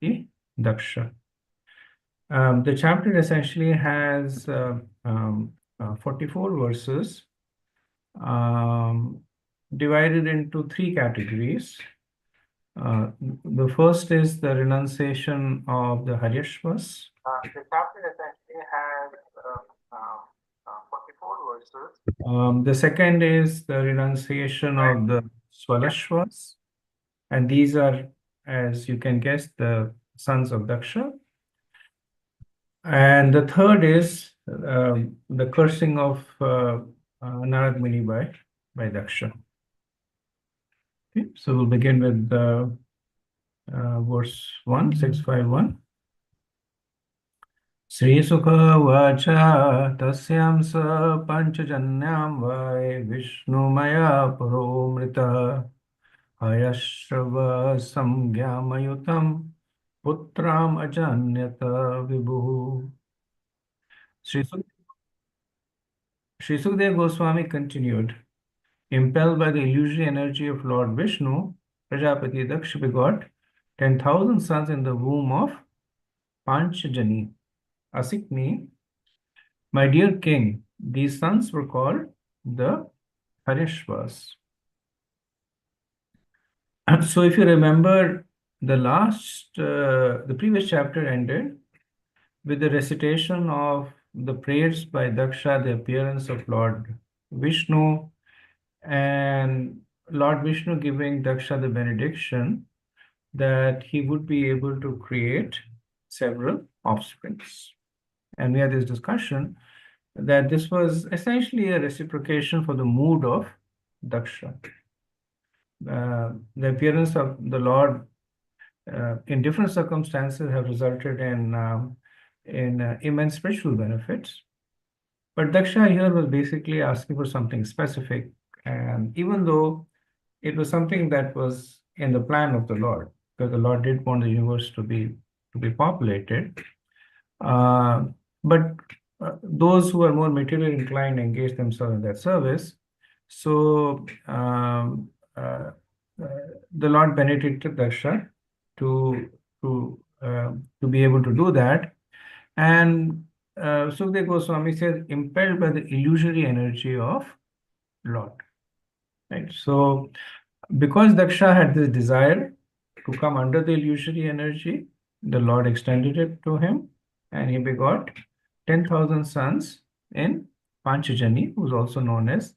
Prajapati Daksha. The chapter essentially has 44 verses um, divided into three categories. The first is the renunciation of the Haryashvas. The chapter essentially has 44 verses. The second is the renunciation of the Swalashvas, and these are, as you can guess, the sons of Daksha. And the third is the cursing of Narad Muni by Daksha. Okay, so we'll begin with verse 1, 651. Sri Sukha Vacha Tasyam Sa Panchajanyam Vai Vishnu Maya Paromrita Ayashrava Samgyamayutam Putram Ajanyata Vibhu. Sri Sukadeva Goswami continued, impelled by the illusory energy of Lord Vishnu, Prajapati Daksha begot 10,000 sons in the womb of Panchajani, Asikni. My dear king, these sons were called the Harishvas. So if you remember, the previous chapter ended with the recitation of the prayers by Daksha, the appearance of Lord Vishnu, and Lord Vishnu giving Daksha the benediction that he would be able to create several offsprings. And we had this discussion that this was essentially a reciprocation for the mood of Daksha. The appearance of the Lord in different circumstances have resulted in immense spiritual benefits. But Daksha here was basically asking for something specific. And even though it was something that was in the plan of the Lord, because the Lord did want the universe to be populated, but those who are more materially inclined engage themselves in that service. So the Lord benedicted Daksha to be able to do that. And Sukadeva Goswami says, impelled by the illusory energy of Lord. Right. So because Daksha had this desire to come under the illusory energy, the Lord extended it to him, and he begot 10,000 sons in Panchajani, who is also known as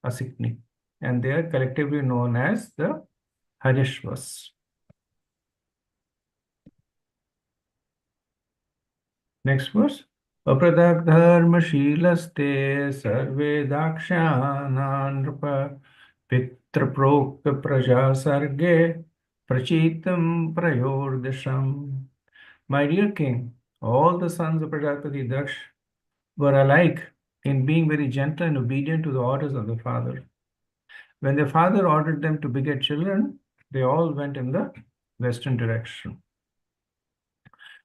Asikni, and they are collectively known as the Harishvas. Next verse. Apradak dharma shilaste sarve dakshanan nrpa pitraprokta praja sarge prachitam prayordasham. My dear king, all the sons of Prajapati Daksh were alike in being very gentle and obedient to the orders of the father. When their father ordered them to beget children, they all went in the western direction.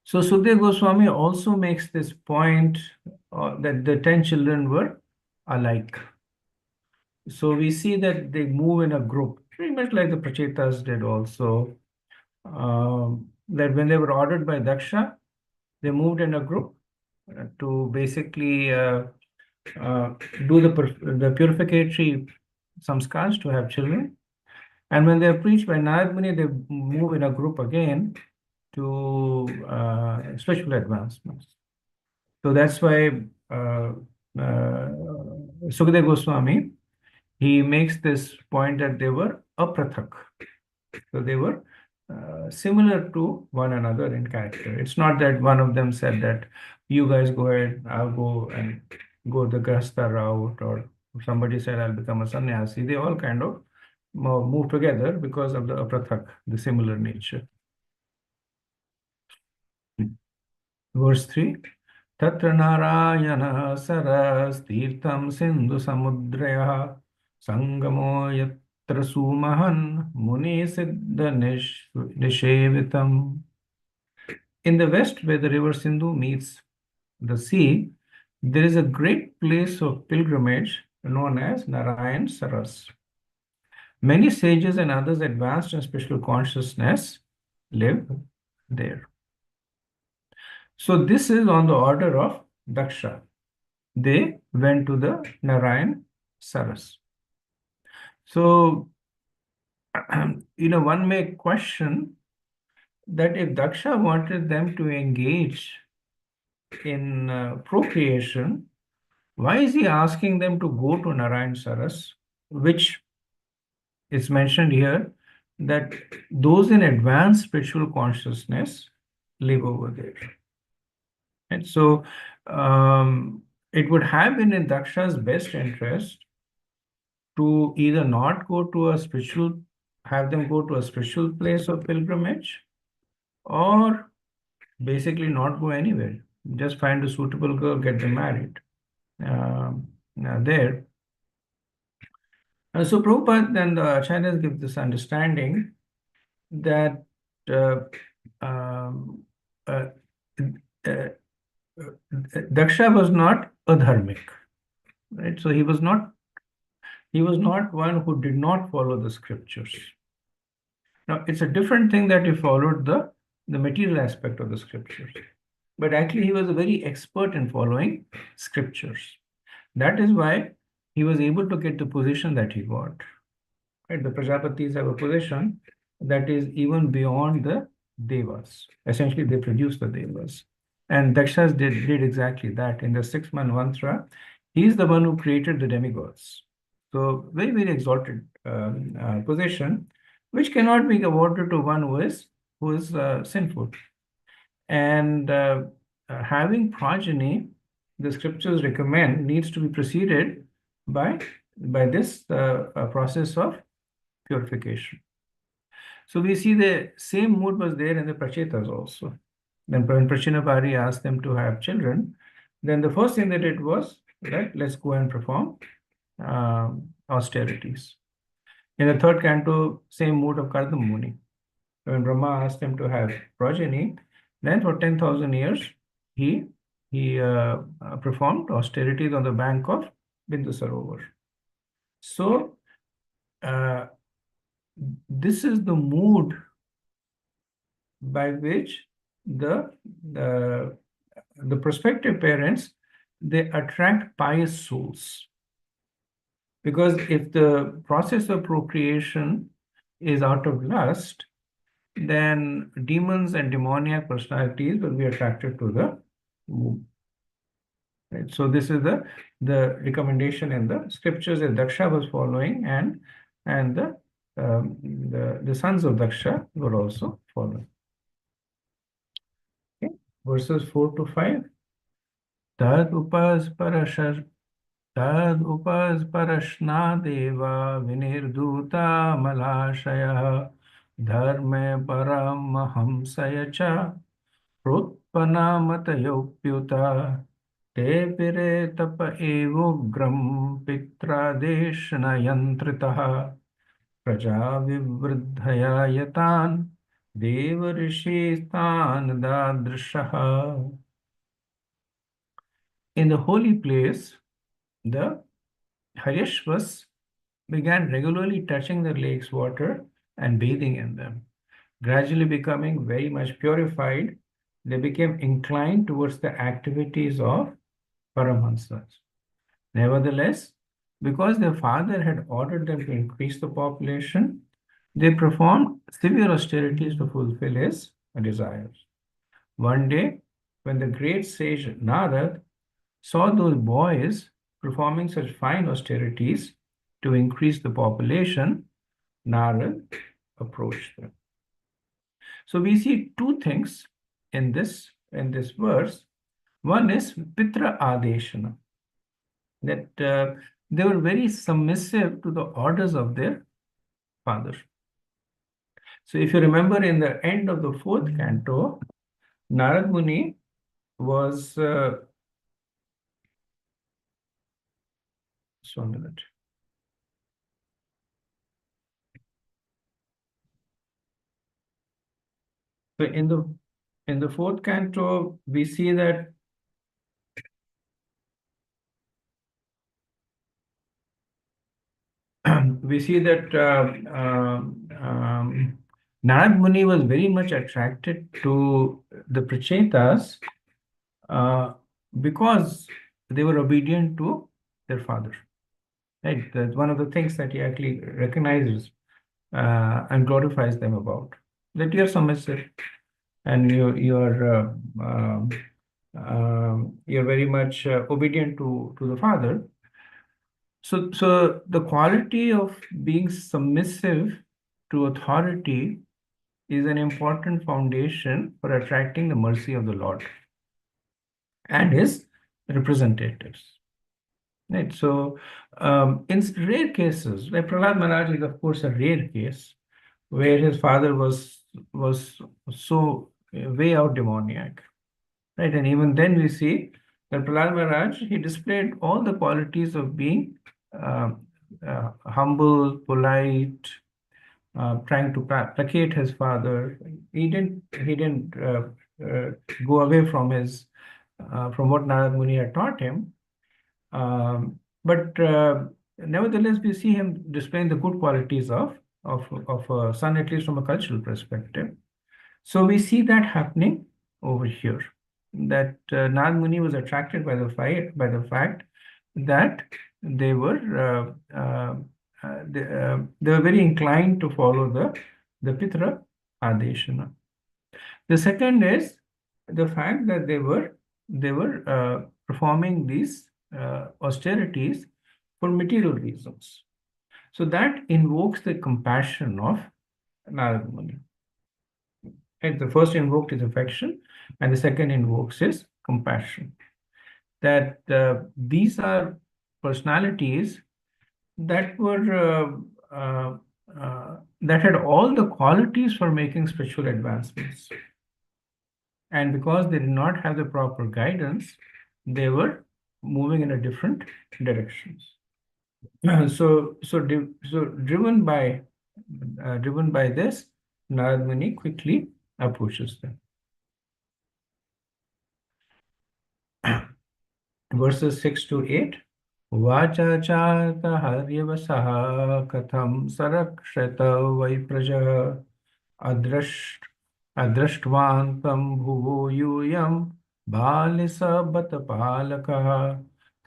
So Sukadeva Goswami also makes this point that the 10 children were alike. So we see that they move in a group, pretty much like the Prachetas did also. That when they were ordered by Daksha, they moved in a group to basically do the purificatory samskars to have children. And when they are preached by Narad Muni, they move in a group again to spiritual advancements. So that's why Sukadeva Goswami, he makes this point that they were aprathak. So they were similar to one another in character. It's not that one of them said that you guys go ahead, I'll go the Grasta route, or somebody said I'll become a sannyasi. They all kind of move together because of the aprathak, the similar nature. Verse 3. Tatra Narayana Saras Tirtham Sindhu Samudraya Sangamo Yatra Sumahan Muni Siddha Nishevitam. In the west, where the river Sindhu meets the sea, there is a great place of pilgrimage known as Narayan Saras. Many sages and others advanced in spiritual consciousness live there. So this is on the order of Daksha. They went to the Narayan Saras. So, one may question that if Daksha wanted them to engage in procreation, why is he asking them to go to Narayan Saras, which is mentioned here that those in advanced spiritual consciousness live over there. And so it would have been in Daksha's best interest to either not go to a spiritual, have them go to a spiritual place of pilgrimage, or basically not go anywhere. Just find a suitable girl, get them married there. So Prabhupada and the acharyas give this understanding that uh, um, uh, uh, Daksha was not adharmic, right? So he was not one who did not follow the scriptures. Now it's a different thing that he followed the material aspect of the scriptures, but actually he was a very expert in following scriptures. That is why he was able to get the position that he got. Right? The Prajapatis have a position that is even beyond the Devas. Essentially, they produce the Devas. And Dakshas did exactly that. In the 6-month mantra, he's the one who created the demigods. So, very, very exalted position, which cannot be awarded to one who is sinful. And having progeny, the scriptures recommend, needs to be preceded by this process of purification. So we see the same mood was there in the Prachetas also. Then when Prachinapari asked them to have children, then the first thing they did was, right, let's go and perform austerities. In the third canto, same mood of Kardama Muni. When Brahma asked him to have progeny, then for 10,000 years, he performed austerities on the bank of Bindu Sarovar. So, this is the mood by which the the prospective parents, they attract pious souls, because if the process of procreation is out of lust, then demons and demoniac personalities will be attracted to the womb. Right? So this is the recommendation in the scriptures that Daksha was following, and the sons of Daksha were also following. Okay. Verses 4 to 5. Tad upasparashna vinirduta malashaya dharme paramahamsaya cha prutpanamatayopyuta te pire tapa evogram pitradeshna yantritaha praja vivruddhaya yatan deva rishistan dadrishaha. In the holy place, the Haryashvas began regularly touching the lake's water and bathing in them. Gradually becoming very much purified, they became inclined towards the activities of Paramahamsas. Nevertheless, because their father had ordered them to increase the population, they performed severe austerities to fulfill his desires. One day, when the great sage Narad saw those boys performing such fine austerities to increase the population, Narad approached them. So we see two things in this verse. One is Pitra Adeshana, that they were very submissive to the orders of their father. So if you remember, in the end of the 4th canto, Narad Muni was just 1 minute. So in the 4th canto, we see that we see that Narad Muni was very much attracted to the Prachetas uh, because they were obedient to their father. Right? That's one of the things that he actually recognizes and glorifies them about. That you are submissive and you're very much obedient to the father. So the quality of being submissive to authority is an important foundation for attracting the mercy of the Lord and his representatives. Right. So in rare cases, like Prahlad Maharaj is of course a rare case where his father was so way out demoniac. Right. And even then we see that Prahlad Maharaj, he displayed all the qualities of being uh, humble, polite, trying to placate his father. He didn't go away from his from what Narad Muni had taught him. But nevertheless, we see him displaying the good qualities of a son, at least from a cultural perspective. So we see that happening over here. That Narad Muni was attracted by the fact that they were they were very inclined to follow the Pitra Adeshana. The second is the fact that they were performing these austerities for material reasons. So that invokes the compassion of Narada Muni. And the first invoked is affection, and the second invokes is compassion. That these are personalities that were that had all the qualities for making spiritual advancements. And because they did not have the proper guidance, they were moving in a different directions. So driven by this, Narad Muni quickly approaches them. Verses 6 to 8. Vacha chata haryavasaha katham sarakshata vaipraja अदृष्ट अदृष्ट्वान्तं भुवो यूयं बालिसबतपालकः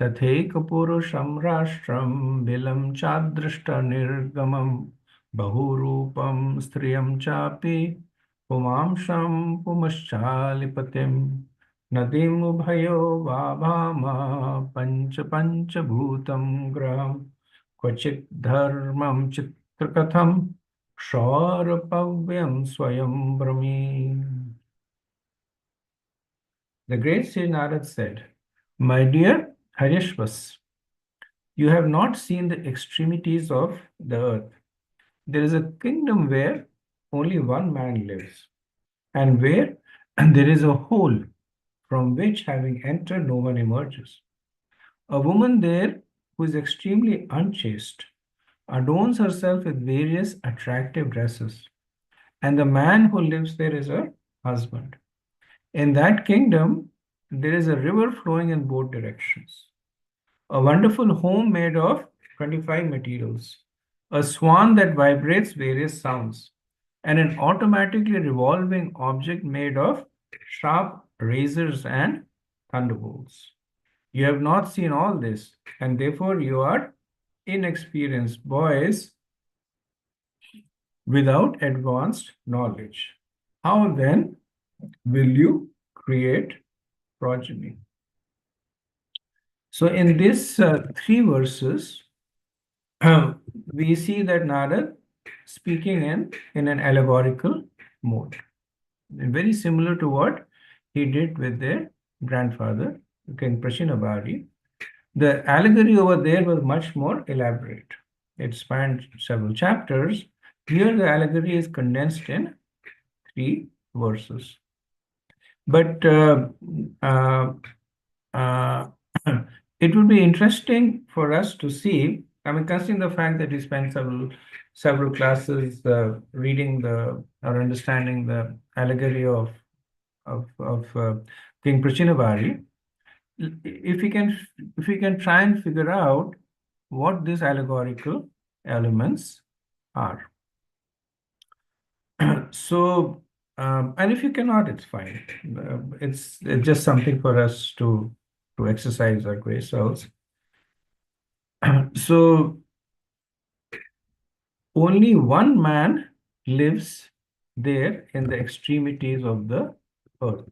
तथैकपुरुषं राष्ट्रं बिलं चादृष्टनिर्गमं बहुरूपं स्त्रियं चापि पुमांशं पुमश्चालिपतिं नदीम् उभयो वाभाम पञ्चभूतं ग्रहं क्वचित् धर्मं चित्रकथं Shaurapavyam Swayam Brahmi. The great Sri Narad said, My dear Harishvas, you have not seen the extremities of the earth. There is a kingdom where only one man lives, and where there is a hole from which, having entered, no one emerges. A woman there who is extremely unchaste adorns herself with various attractive dresses, and the man who lives there is her husband. In that kingdom, there is a river flowing in both directions, a wonderful home made of 25 materials, a swan that vibrates various sounds, and an automatically revolving object made of sharp razors and thunderbolts. You have not seen all this, and therefore you are inexperienced boys without advanced knowledge. How then will you create progeny? So in these three verses, we see that Narad speaking in an allegorical mode, very similar to what he did with their grandfather, King Prachinabhari. The allegory over there was much more elaborate. It spanned several chapters. Here, the allegory is condensed in three verses. But uh, uh, it would be interesting for us to see. I mean, considering the fact that we spent several classes reading the or understanding the allegory of King Prachinabhari, if we can try and figure out what these allegorical elements are. So, and if you cannot, it's fine. It's just something for us to exercise our grace selves. So, only one man lives there in the extremities of the earth.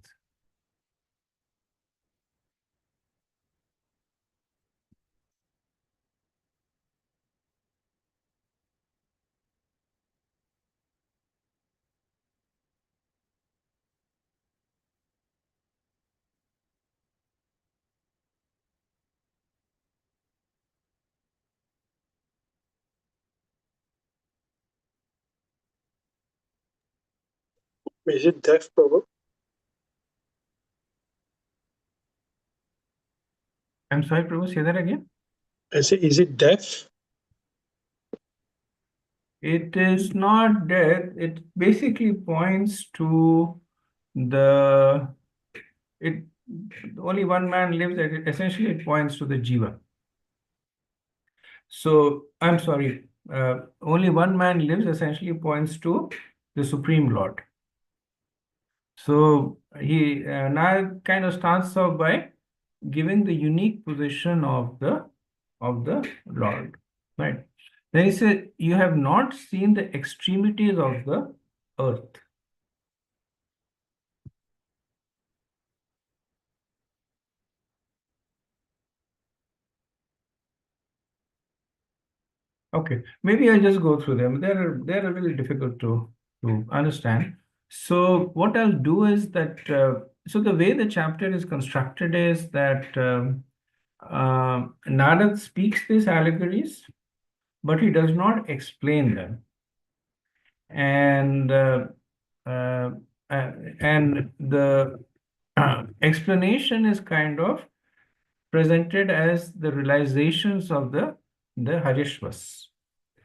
Is it deaf, Prabhu? I'm sorry, Prabhu, say that again. I say, is it deaf? It is not death. It basically points to the it only one man lives. Essentially, it points to the jiva. So I'm sorry. Only one man lives essentially points to the Supreme Lord. So he now kind of starts off by giving the unique position of the Lord, right? Then he said, "You have not seen the extremities of the earth." Okay, maybe I just go through them. They're really difficult to understand. So what I'll do is that so the way the chapter is constructed is that Narad speaks these allegories, but he does not explain them, and uh, uh, and the explanation is kind of presented as the realizations of the Harishvas.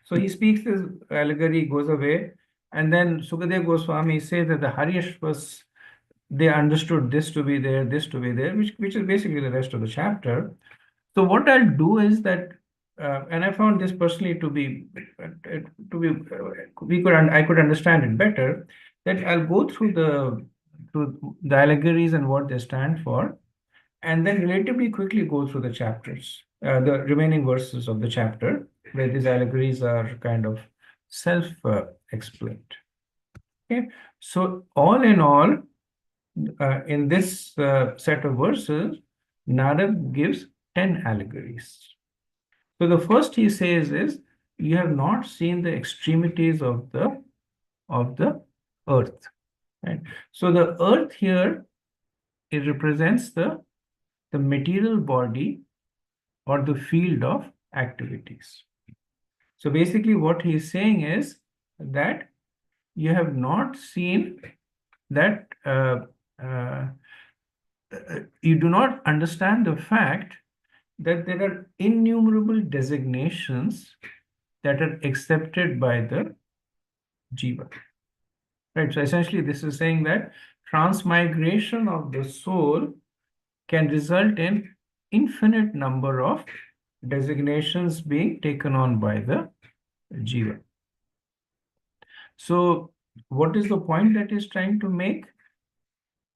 So he speaks this allegory, goes away, and then Sukadev Goswami says that the Harishvas, they understood this to be there, this to be there, which is basically the rest of the chapter. So what I'll do is that, and I found this personally I could understand it better. That I'll go through the allegories and what they stand for, and then relatively quickly go through the chapters, the remaining verses of the chapter, where these allegories are kind of self-explained. Okay, so all in all, in this set of verses, Narad gives 10 allegories. So the first he says is, you have not seen the extremities of the earth. Right? So the earth here, it represents the material body or the field of activities. So basically, what he is saying is that you have not seen that you do not understand the fact that there are innumerable designations that are accepted by the jiva. Right. So essentially, this is saying that transmigration of the soul can result in infinite number of designations being taken on by the jiva. So, what is the point that is trying to make?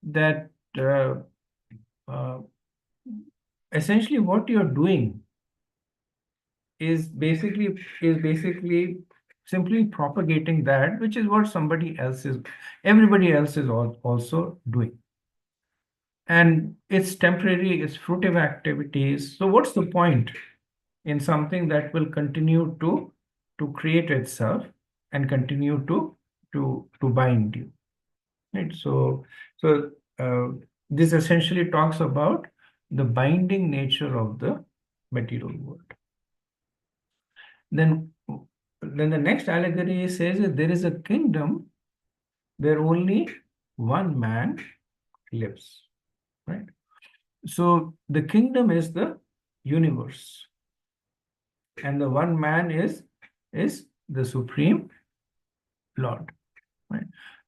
That uh, essentially what you're doing is basically simply propagating that which is what everybody else is also doing, and it's temporary, it's fruitive activities. So what's the point in something that will continue to create itself and continue to bind you, right? So this essentially talks about the binding nature of the material world. Then the next allegory says that there is a kingdom where only one man lives, right? So the kingdom is the universe, and the one man is the supreme Lord, right?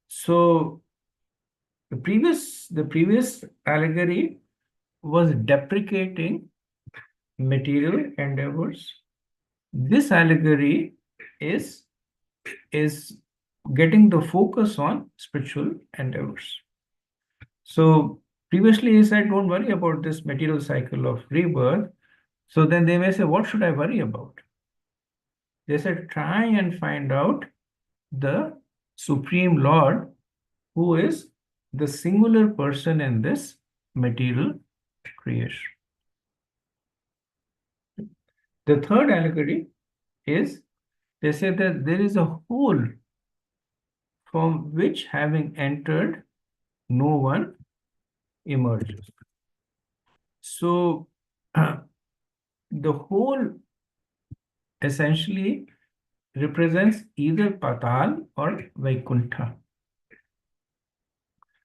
So the previous allegory was deprecating material endeavors. This allegory is is getting the focus on spiritual endeavors. So previously he said, don't worry about this material cycle of rebirth. So then they may say, what should I worry about? They said, try and find out the Supreme Lord, who is the singular person in this material creation. The third allegory is, they say that there is a hole from which, having entered, no one emerges. So the hole essentially represents either Patal or Vaikuntha.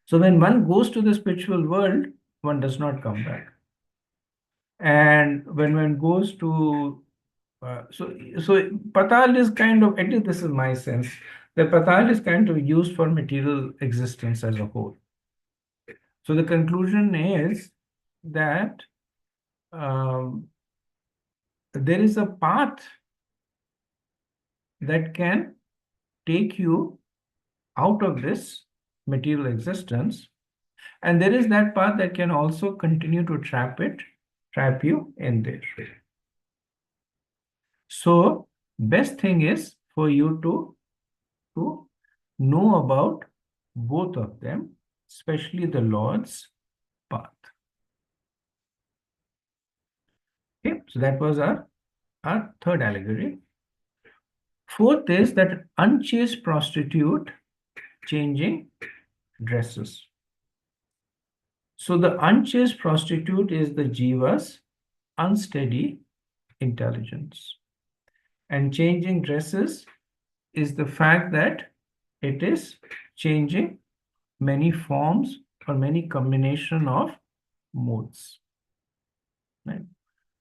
So when one goes to the spiritual world, one does not come back. And when one goes to so Patal is kind of, at least this is my sense, that Patal is kind of used for material existence as a whole. So the conclusion is that there is a path that can take you out of this material existence, and there is that path that can also continue to trap you in there. So best thing is for you to know about both of them, especially the Lord's path. Okay, so that was our third allegory. Fourth is that unchaste prostitute changing dresses. So the unchaste prostitute is the jiva's unsteady intelligence. And changing dresses is the fact that it is changing many forms or many combination of modes. Right?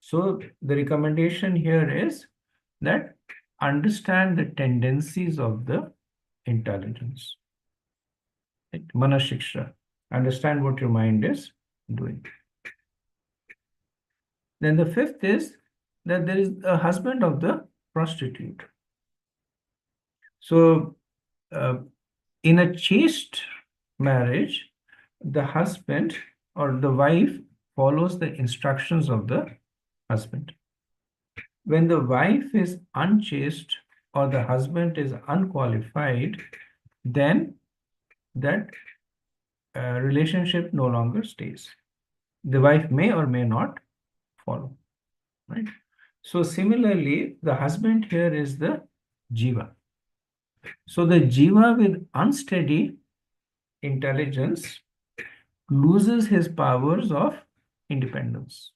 So the recommendation here is that understand the tendencies of the intelligence. Right? Manashiksha. Understand what your mind is doing. Then the fifth is that there is a husband of the prostitute. So in a chaste marriage, the husband or the wife follows the instructions of the husband. When the wife is unchaste or the husband is unqualified, then that relationship no longer stays. The wife may or may not follow, right? So similarly, the husband here is the jiva. So the jiva with unsteady intelligence loses his powers of independence.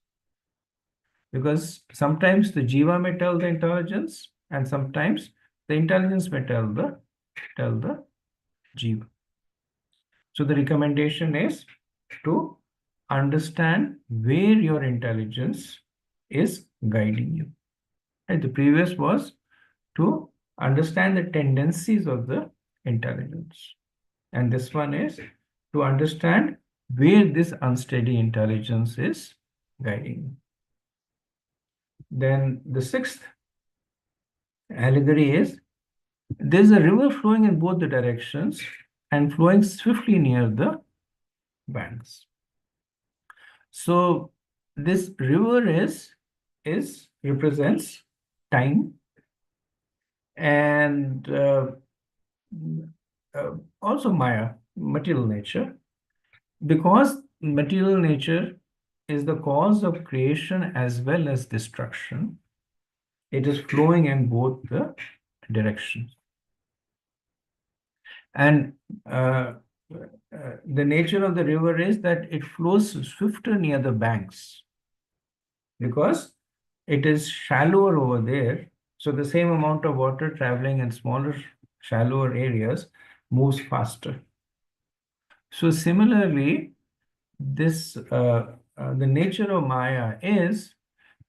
Because sometimes the jiva may tell the intelligence, and sometimes the intelligence may tell the jiva. So the recommendation is to understand where your intelligence is guiding you. And the previous was to understand the tendencies of the intelligence. And this one is to understand where this unsteady intelligence is guiding you. Then the sixth allegory is, there's a river flowing in both the directions and flowing swiftly near the banks. So this river is represents time, and also Maya, material nature, because material nature is the cause of creation as well as destruction. It is flowing in both the directions. And the nature of the river is that it flows swifter near the banks because it is shallower over there. So the same amount of water traveling in smaller, shallower areas moves faster. So similarly, this the nature of Maya is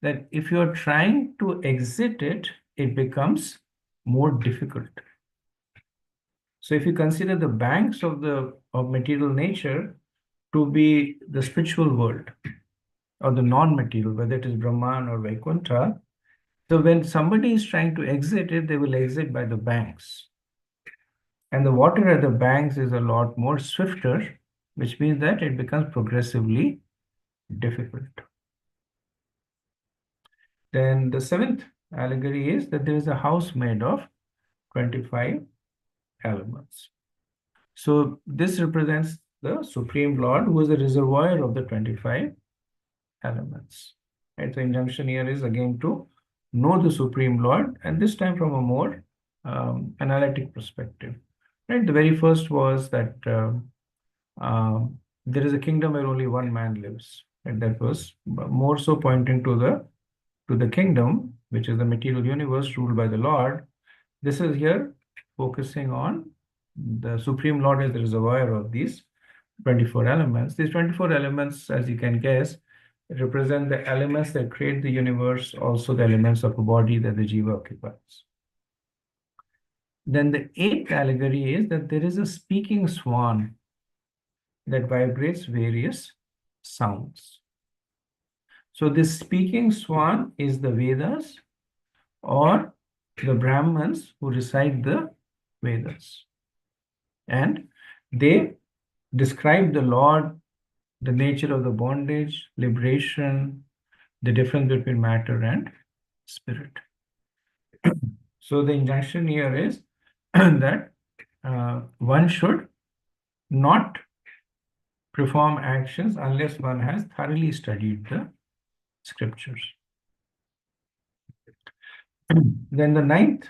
that if you're trying to exit it, it becomes more difficult. So if you consider the banks of material nature to be the spiritual world or the non-material, whether it is Brahman or Vaikuntha, so when somebody is trying to exit it, they will exit by the banks. And the water at the banks is a lot more swifter, which means that it becomes progressively difficult. Then the seventh allegory is that there is a house made of 25 elements. So this represents the Supreme Lord, who is the reservoir of the 25 elements. Right? The injunction here is again to know the Supreme Lord, and this time from a more analytic perspective. Right? The very first was that there is a kingdom where only one man lives, and that was more so pointing to the kingdom, which is the material universe ruled by the Lord. This is here focusing on the Supreme Lord as the reservoir of these 24 elements. These 24 elements, as you can guess, represent the elements that create the universe, also the elements of a body that the jiva occupies. Then the eighth allegory is that there is a speaking swan that vibrates various sounds. So this speaking swan is the Vedas or the Brahmins who recite the Vedas. And they describe the Lord, the nature of the bondage, liberation, the difference between matter and spirit. So the injunction here is that one should not perform actions unless one has thoroughly studied the scriptures. Then the ninth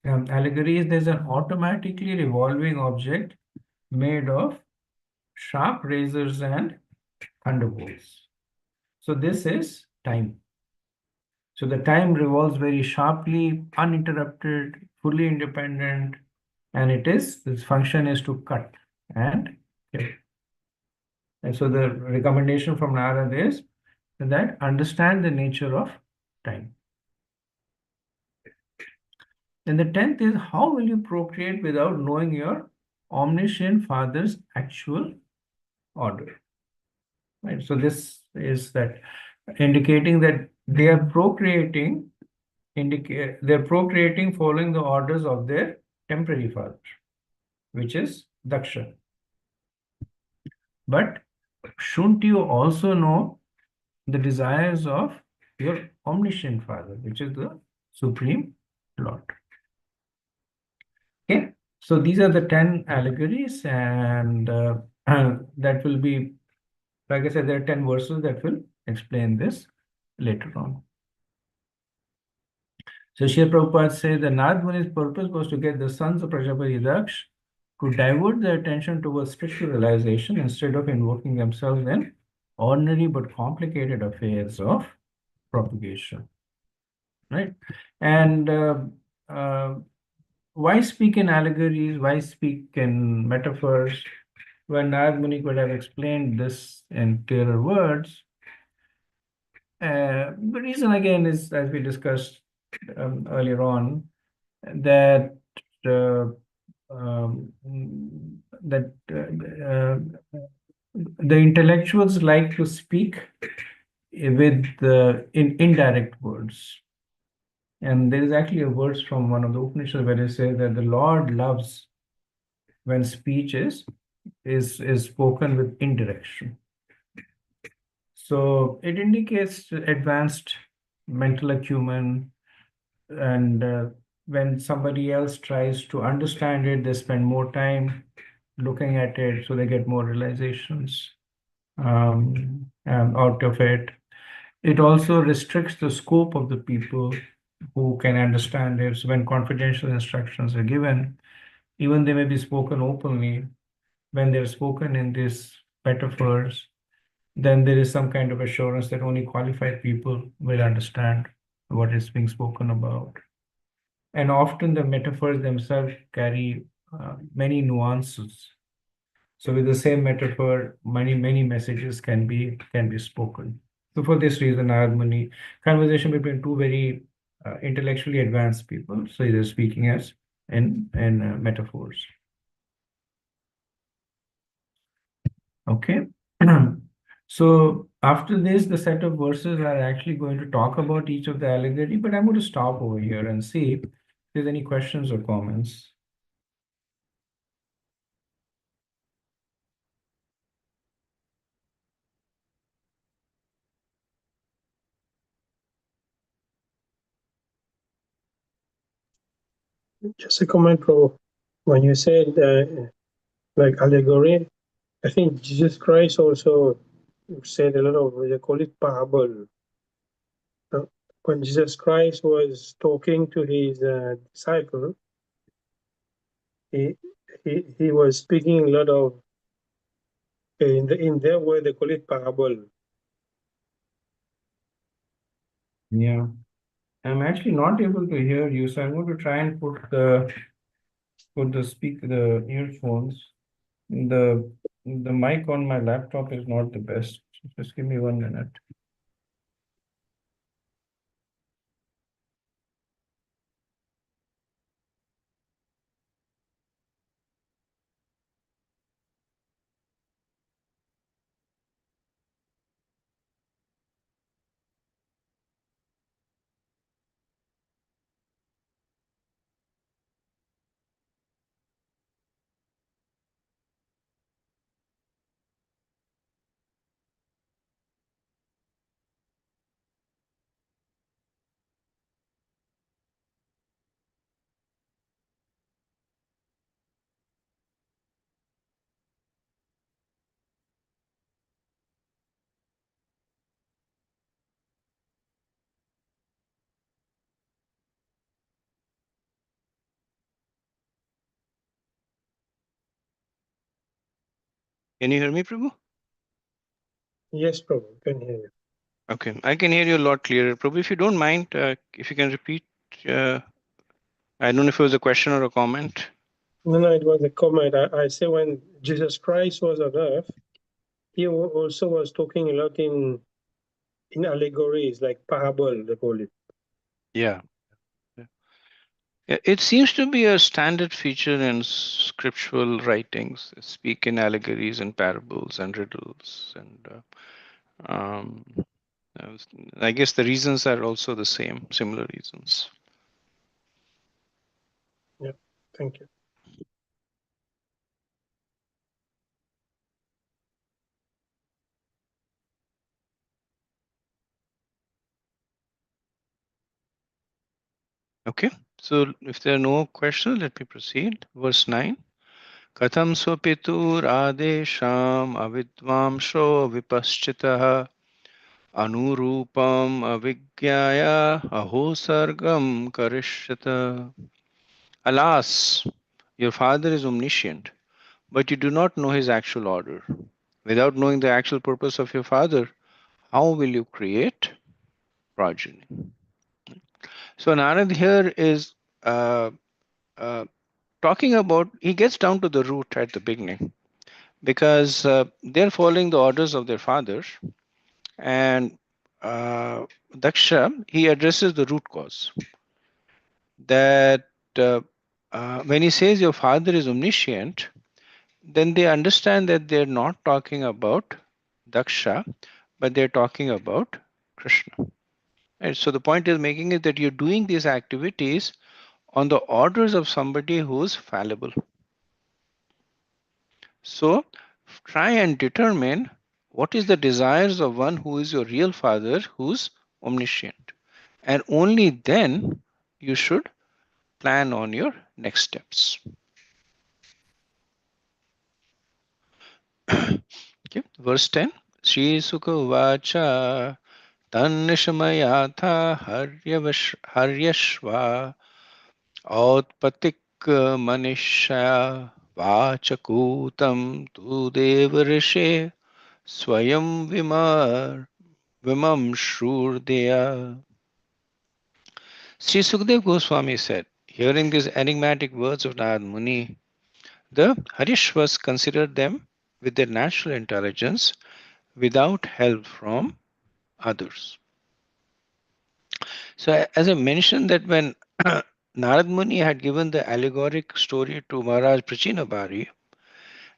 allegory is there's an automatically revolving object made of sharp razors and thunderbolts. So this is time. So the time revolves very sharply, uninterrupted, fully independent, and its function is to cut and kill. And so the recommendation from Narada is that understand the nature of time. And the 10th is how will you procreate without knowing your omniscient father's actual order? Right. So this is that indicating that they are procreating, they're procreating following the orders of their temporary father, which is Daksha. But shouldn't you also know the desires of your omniscient father, which is the Supreme Lord? Okay, so these are the 10 allegories, and that will be, like I said, there are 10 verses that will explain this later on. So Srila Prabhupada says the Narad Muni's purpose was to get the sons of Prajapati Daksh to divert their attention towards spiritual realization instead of invoking themselves in ordinary but complicated affairs of propagation. Right? And why speak in allegories? Why speak in metaphors? When Narad Muni could have explained this in clearer words. The reason again is, as we discussed earlier on, that the intellectuals like to speak with in indirect words. And there is actually a verse from one of the Upanishads where it says that the Lord loves when speech is spoken with indirection. So it indicates advanced mental acumen, and when somebody else tries to understand it, they spend more time looking at it, so they get more realizations out of it. It also restricts the scope of the people who can understand it. So when confidential instructions are given, even they may be spoken openly, when they're spoken in these metaphors, then there is some kind of assurance that only qualified people will understand what is being spoken about. And often the metaphors themselves carry many nuances. So with the same metaphor, many messages can be spoken. So for this reason, Narad Muni, conversation between two very intellectually advanced people. So they're speaking as in metaphors. Okay. So after this, the set of verses are actually going to talk about each of the allegory, but I'm going to stop over here and see if there's any questions or comments. Just a comment, Prabhu. When you said like allegory, I think Jesus Christ also said a lot of, they call it parable. Uh, when Jesus Christ was talking to his disciple, he, he was speaking a lot of, in their way, they call it parable. Yeah. I'm actually not able to hear you, so I'm going to try and put the earphones. The mic on my laptop is not the best. So just give me 1 minute. Can you hear me, Prabhu? Yes, Prabhu, can hear you. Okay, I can hear you a lot clearer. Prabhu, if you don't mind, if you can repeat, uh, I don't know if it was a question or a comment. No, it was a comment. I say when Jesus Christ was on earth, he also was talking a lot in allegories, like parable, they call it. Yeah. Yeah. It seems to be a standard feature in scriptural writings, speak in allegories and parables and riddles. And um, I guess the reasons are also the same, similar reasons. Yeah, thank you. Okay, so if there are no questions, let me proceed. Verse 9. Katham swapitur adesham avidvamsho vipaschitah Anurupam avigyaya ahosargam karishyata. Alas, your father is omniscient, but you do not know his actual order. Without knowing the actual purpose of your father, how will you create progeny? So Narad here is uh, uh, talking about, he gets down to the root at the beginning because they're following the orders of their father, and Daksha, he addresses the root cause that when he says your father is omniscient, then they understand that they're not talking about Daksha, but they're talking about Krishna. Right? So the point is making is that you're doing these activities on the orders of somebody who's fallible. So try and determine what is the desires of one who is your real father, who's omniscient. And only then you should plan on your next steps. Okay, verse 10. Sri Sukha Vacha Tannishamayatha Haryashva Outpatik Manisha Vachakutam Tu Devarishe Swayam Vimam Shurdeya. Sri Sukdev Goswami said, hearing these enigmatic words of Narad Muni, the Harishvas considered them with their natural intelligence without help from others. So, as I mentioned, that when Narad Muni had given the allegoric story to Maharaj Prachinabhari,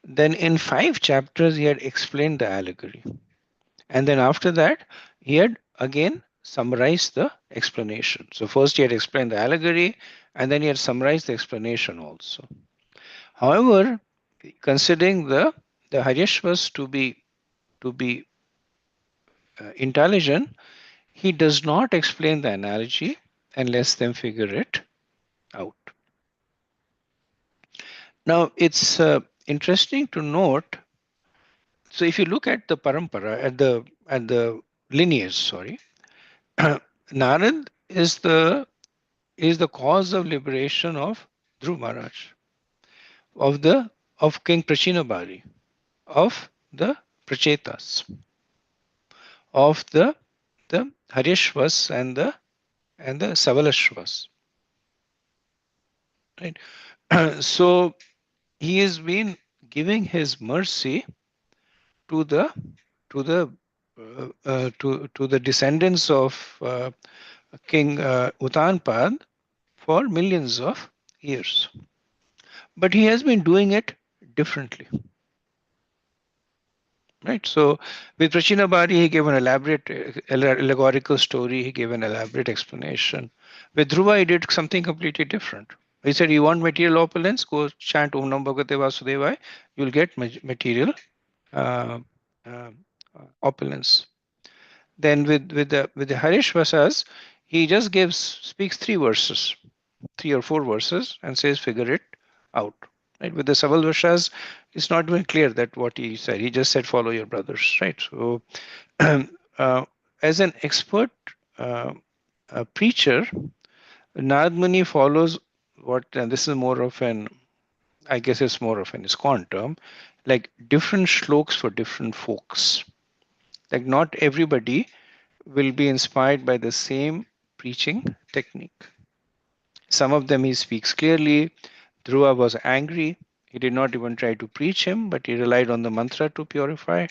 then in 5 chapters he had explained the allegory. And then after that, he had again summarized the explanation. So, first he had explained the allegory, and then he had summarized the explanation also. However, considering the Haryashvas to be intelligent, he does not explain the analogy and lets them figure it out. Now, it's interesting to note. So, if you look at the parampara, at the lineage, sorry, Narad is the cause of liberation of Dhruv Maharaj, of King Prachinabari, of the Prachetas, of the Haryashvas and the Savalashvas. Right. So he has been giving his mercy to the descendants of King Utanpad for millions of years, but he has been doing it differently. Right. So with Prachinabari, he gave an elaborate allegorical story. He gave an elaborate explanation. With Dhruva, he did something completely different. He said, "You want material opulence? Go chant Om Nam Bhagavate Vasudevaya. You'll get material uh, uh, opulence." Then with the Harish Vasas, he just speaks three or four verses, and says, "Figure it out." Right? With the Saval Vashas, it's not even clear that what he said. He just said, "Follow your brothers." Right? So, uh, as an expert preacher, Narad Muni follows what, and this is more of an, I guess it's more of an ISKCON term, like different shloks for different folks. Like not everybody will be inspired by the same preaching technique. Some of them he speaks clearly. Dhruva was angry. He did not even try to preach him, but he relied on the mantra to purify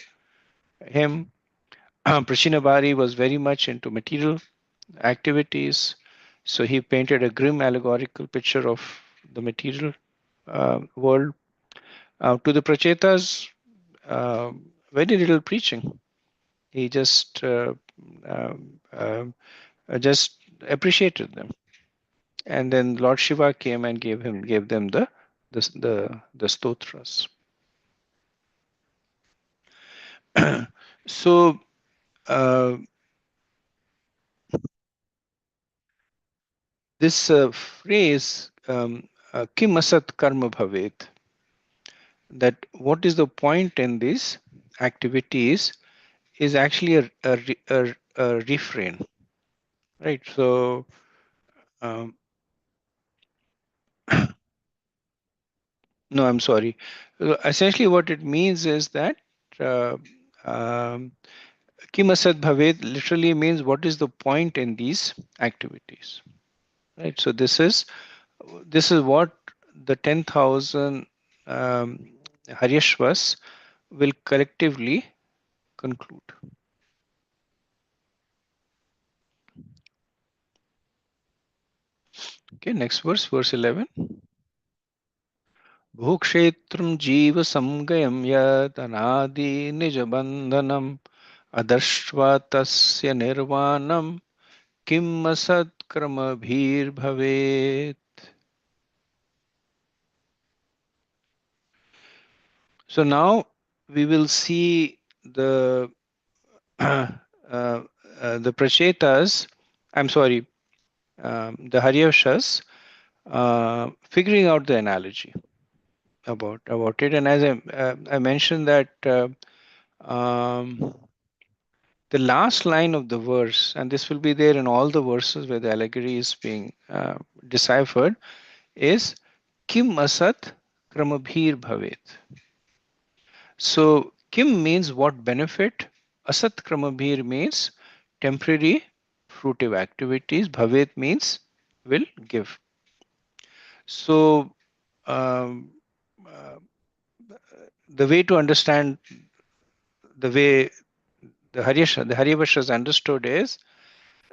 him. Prachinabari was very much into material activities, so he painted a grim allegorical picture of the material world. To the Prachetas, very little preaching. He um, um, just appreciated them, and then Lord Shiva came and gave them the stotras. So uh, this phrase kim asat karma bhavet, that what is the point in these activities, is actually a refrain, right? So um, no, I'm sorry. Essentially, what it means is that uh, um, kim asat bhavet literally means what is the point in these activities, right? So this is what the 10,000 um, Haryashvas will collectively conclude. Okay, next verse 11. भूक्षेत्रं जीवसंज्ञं यत् अनादि निजबन्धनम् अदृष्ट्वा तस्य निर्वाणं किम् असत्क्रमभिर्भवेत्. So now we will see the Prachetas, I'm sorry, the Haryashas, figuring out the analogy about it. And as I mentioned that um, the last line of the verse, and this will be there in all the verses where the allegory is being deciphered, is Kim Asat Kramabhir Bhavet. So Kim means what benefit, Asat Kramabhir means temporary fruitive activities, Bhavet means will give. So um, uh, the way to understand the way the Haryavashas understood is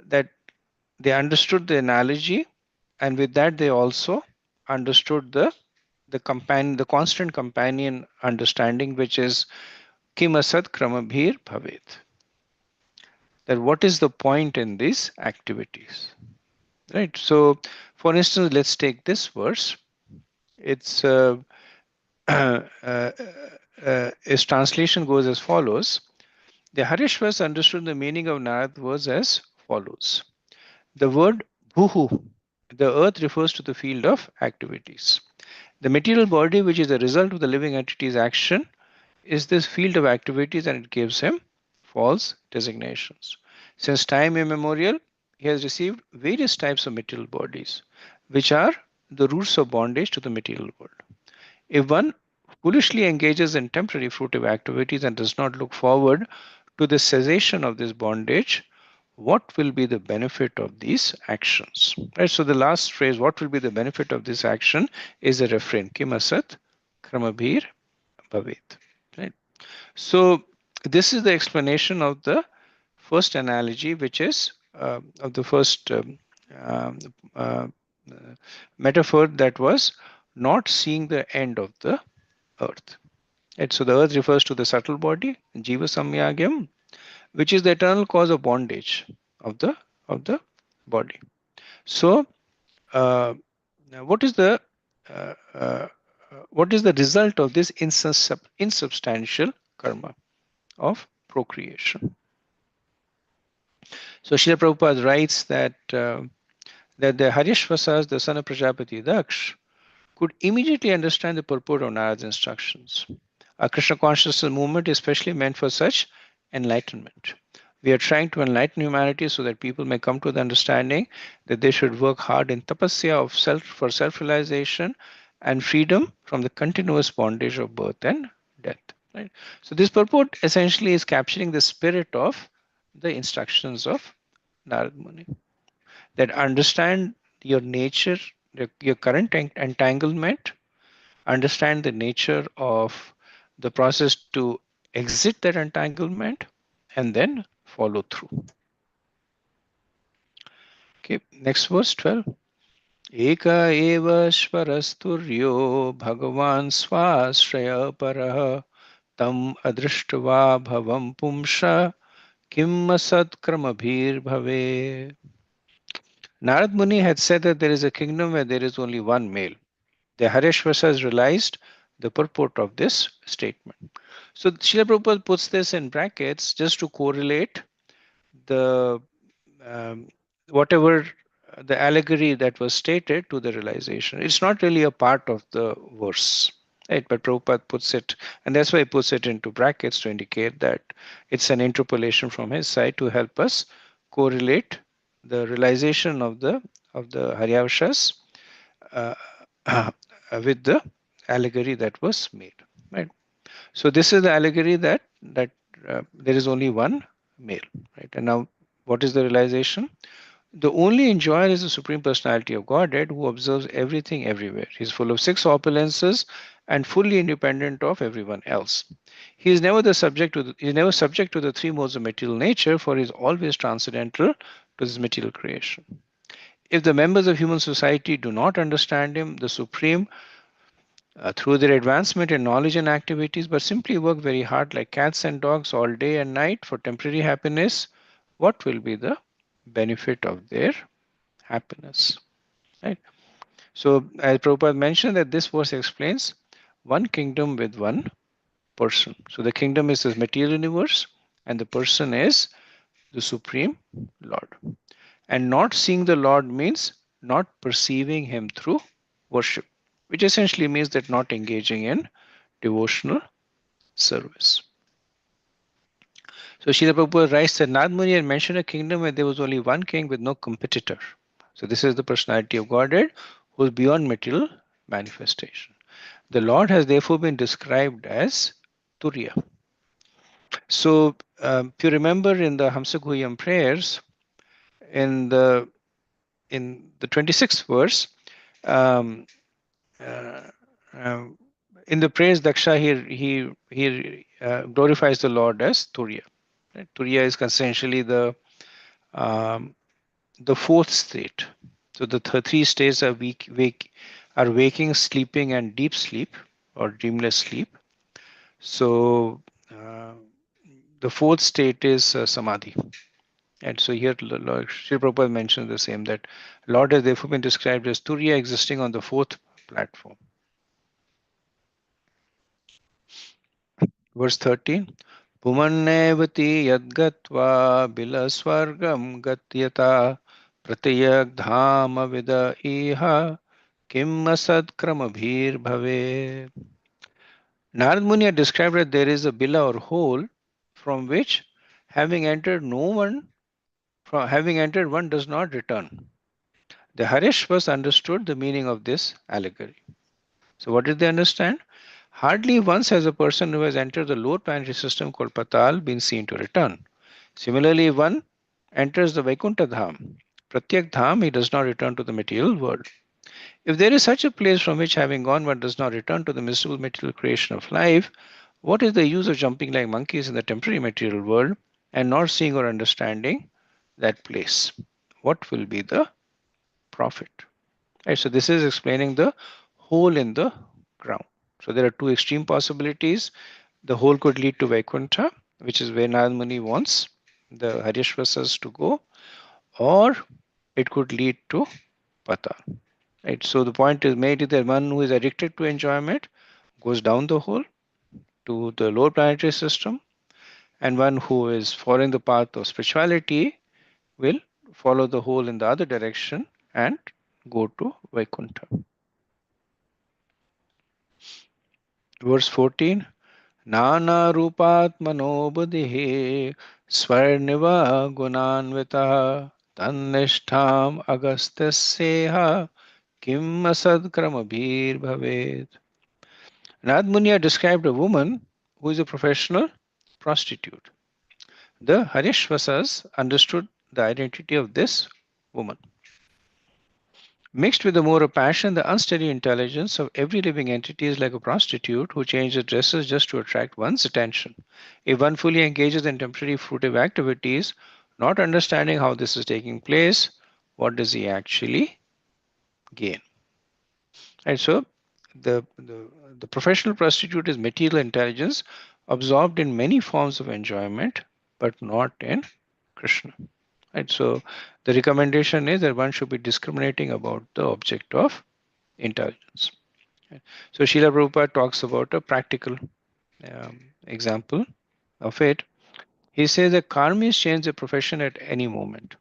that they understood the analogy, and with that they also understood the constant companion understanding, which is Kim Asad Kramabhir Bhavet. That what is the point in these activities, right? So, for instance, let's take this verse. It's its translation goes as follows. The Harishvas understood the meaning of Narad words as follows. The word bhuhu, the earth, refers to the field of activities. The material body, which is the result of the living entity's action, is this field of activities, and it gives him false designations. Since time immemorial, he has received various types of material bodies, which are the roots of bondage to the material world. If one foolishly engages in temporary fruitive activities and does not look forward to the cessation of this bondage, what will be the benefit of these actions? Right. So the last phrase, what will be the benefit of this action, is a refrain. Kim asat kramabhir bhavet. Right. So this is the explanation of the first analogy, which is of the first um, uh, metaphor, that was not seeing the end of the earth. Right? So the earth refers to the subtle body, jiva samyagyam, which is the eternal cause of bondage of the body. So what is the uh, uh, what is the result of this insubstantial karma of procreation? So Srila Prabhupada writes that the Harishvasas, the son of Prajapati Daksh, could immediately understand the purport of Narada's instructions. A Krishna consciousness movement is specially meant for such enlightenment. We are trying to enlighten humanity so that people may come to the understanding that they should work hard in tapasya of self for self-realization and freedom from the continuous bondage of birth and death. Right? So this purport essentially is capturing the spirit of the instructions of Narad Muni. That understand your nature, your current entanglement, understand the nature of the process to exit that entanglement, and then follow through. Okay, next verse 12. Eka eva shvarasturyo bhagavan swashraya parah tam adrishtva bhavam pumsha kim sadkramabhir bhave. Narad Muni had said that there is a kingdom where there is only one male. The Harishvasas realized the purport of this statement. So Srila Prabhupada puts this in brackets just to correlate the um, whatever the allegory that was stated to the realization. It's not really a part of the verse, right? But Prabhupada puts it, and that's why he puts it into brackets to indicate that it's an interpolation from his side to help us correlate the realization of the Haryavashas uh, with the allegory that was made, right? So this is the allegory that there is only one male, right? And now, what is the realization? The only enjoyer is the Supreme Personality of Godhead, who observes everything everywhere. He's full of six opulences and fully independent of everyone else. He is never subject to the three modes of material nature, for he is always transcendental to this material creation. If the members of human society do not understand him, the Supreme, through their advancement in knowledge and activities, but simply work very hard like cats and dogs all day and night for temporary happiness, what will be the benefit of their happiness? Right. So, as Prabhupada mentioned, that this verse explains one kingdom with one person. So, the kingdom is this material universe, and the person is the Supreme Lord. And not seeing the Lord means not perceiving Him through worship, which essentially means that not engaging in devotional service. So Srila Prabhupada writes that Nad Muni had mentioned a kingdom where there was only one king with no competitor. So this is the personality of Godhead who is beyond material manifestation. The Lord has therefore been described as Turiya. So if you remember in the Hamsaguhyam prayers, in the 26th verse, um, uh, um, in the praise Daksha, he glorifies the Lord as Turiya. Right? Turiya is essentially um, the fourth state. So the three states are waking, sleeping, and deep sleep or dreamless sleep. So the fourth state is samadhi. And so here Lord Sri Prabhupada mentions the same, that Lord has therefore been described as Turiya, existing on the fourth platform. Verse 13. Pumannevati yadgatva bilasvargam gatyata pratiyagdhama vida iha Kim asad kramabhir bhave. Narad Muni had described that there is a bila or hole from which having entered one does not return. The Harishvas understood the meaning of this allegory. So what did they understand? Hardly once has a person who has entered the lower planetary system called Patal been seen to return. Similarly, if one enters the Vaikuntha Dham, Pratyak Dham, he does not return to the material world. If there is such a place from which having gone one does not return to the miserable material creation of life, what is the use of jumping like monkeys in the temporary material world and not seeing or understanding that place? What will be the profit? Right, so this is explaining the hole in the ground. So there are two extreme possibilities. The hole could lead to Vaikuntha, which is where Narad Muni wants the Harishvasas to go, or it could lead to Patal. Right. So the point is made is that one who is addicted to enjoyment goes down the hole to the lower planetary system, and one who is following the path of spirituality will follow the hole in the other direction and go to Vaikuntha. Verse 14. Nana Rupatmano Buddhihi Swarniva Gunanvita Tannishtham Agastyaseha Kim Asad Kramabhir Bhavet. Nad Munya described a woman who is a professional prostitute. The Harishvasas understood the identity of this woman. Mixed with the more of passion, the unsteady intelligence of every living entity is like a prostitute who changes dresses just to attract one's attention. If one fully engages in temporary fruitive activities, not understanding how this is taking place, what does he actually gain? And so the professional prostitute is material intelligence absorbed in many forms of enjoyment, but not in Krishna. Right? So the recommendation is that one should be discriminating about the object of intelligence. Right? So Srila Prabhupada talks about a practical example of it. He says that karmis change their profession at any moment.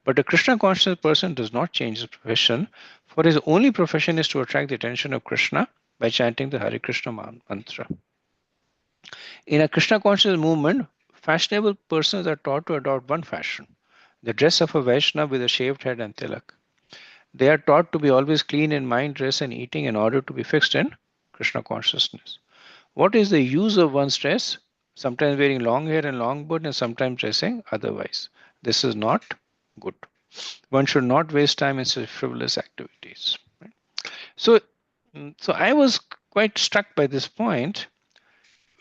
But a Krishna conscious person does not change his profession, for his only profession is to attract the attention of Krishna by chanting the Hare Krishna mantra. In a Krishna conscious movement, fashionable persons are taught to adopt one fashion, the dress of a Vaishnava with a shaved head and tilak. They are taught to be always clean in mind, dress, and eating in order to be fixed in Krishna consciousness. What is the use of one's dress? Sometimes wearing long hair and long beard, and sometimes dressing otherwise. This is not good. One should not waste time in such frivolous activities. Right? So, so I was quite struck by this point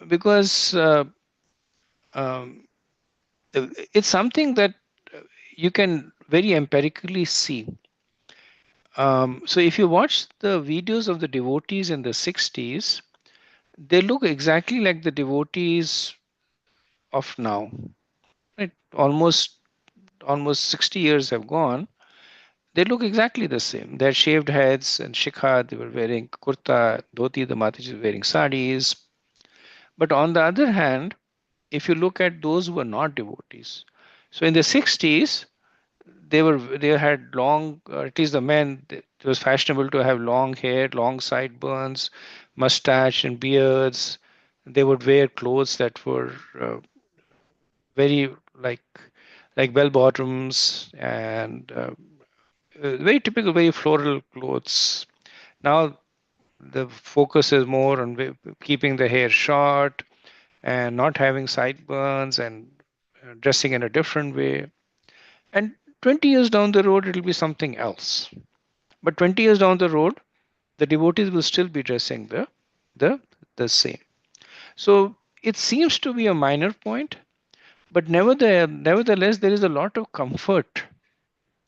because um, it's something that you can very empirically see. So if you watch the videos of the devotees in the 60s, they look exactly like the devotees of now. Right? Almost 60 years have gone. They look exactly the same. They had shaved heads and shikha. They were wearing kurta, dhoti. The Mataji were wearing saris. But on the other hand, if you look at those who were not devotees, so in the 60s, they had long, at least the men, it was fashionable to have long hair, long sideburns, mustache and beards. They would wear clothes that were very like bell bottoms and very typical, very floral clothes. Now the focus is more on keeping the hair short and not having sideburns and dressing in a different way. And 20 years down the road, it'll be something else. But 20 years down the road, the devotees will still be dressing the the same. So it seems to be a minor point, but nevertheless, there is a lot of comfort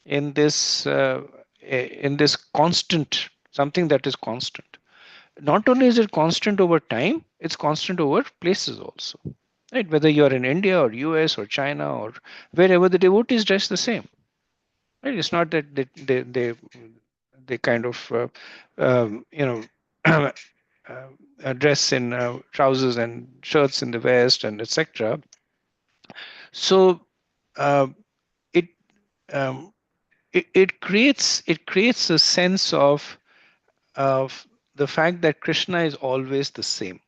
in this constant, something that is constant. Not only is it constant over time, it's constant over places also. Right? Whether you're in India or US or China or wherever, the devotees dress the same. Right? It's not that they kind of you know dress in trousers and shirts in the West and etc. So uh, it, um, it creates a sense of of the fact that Krishna is always the same.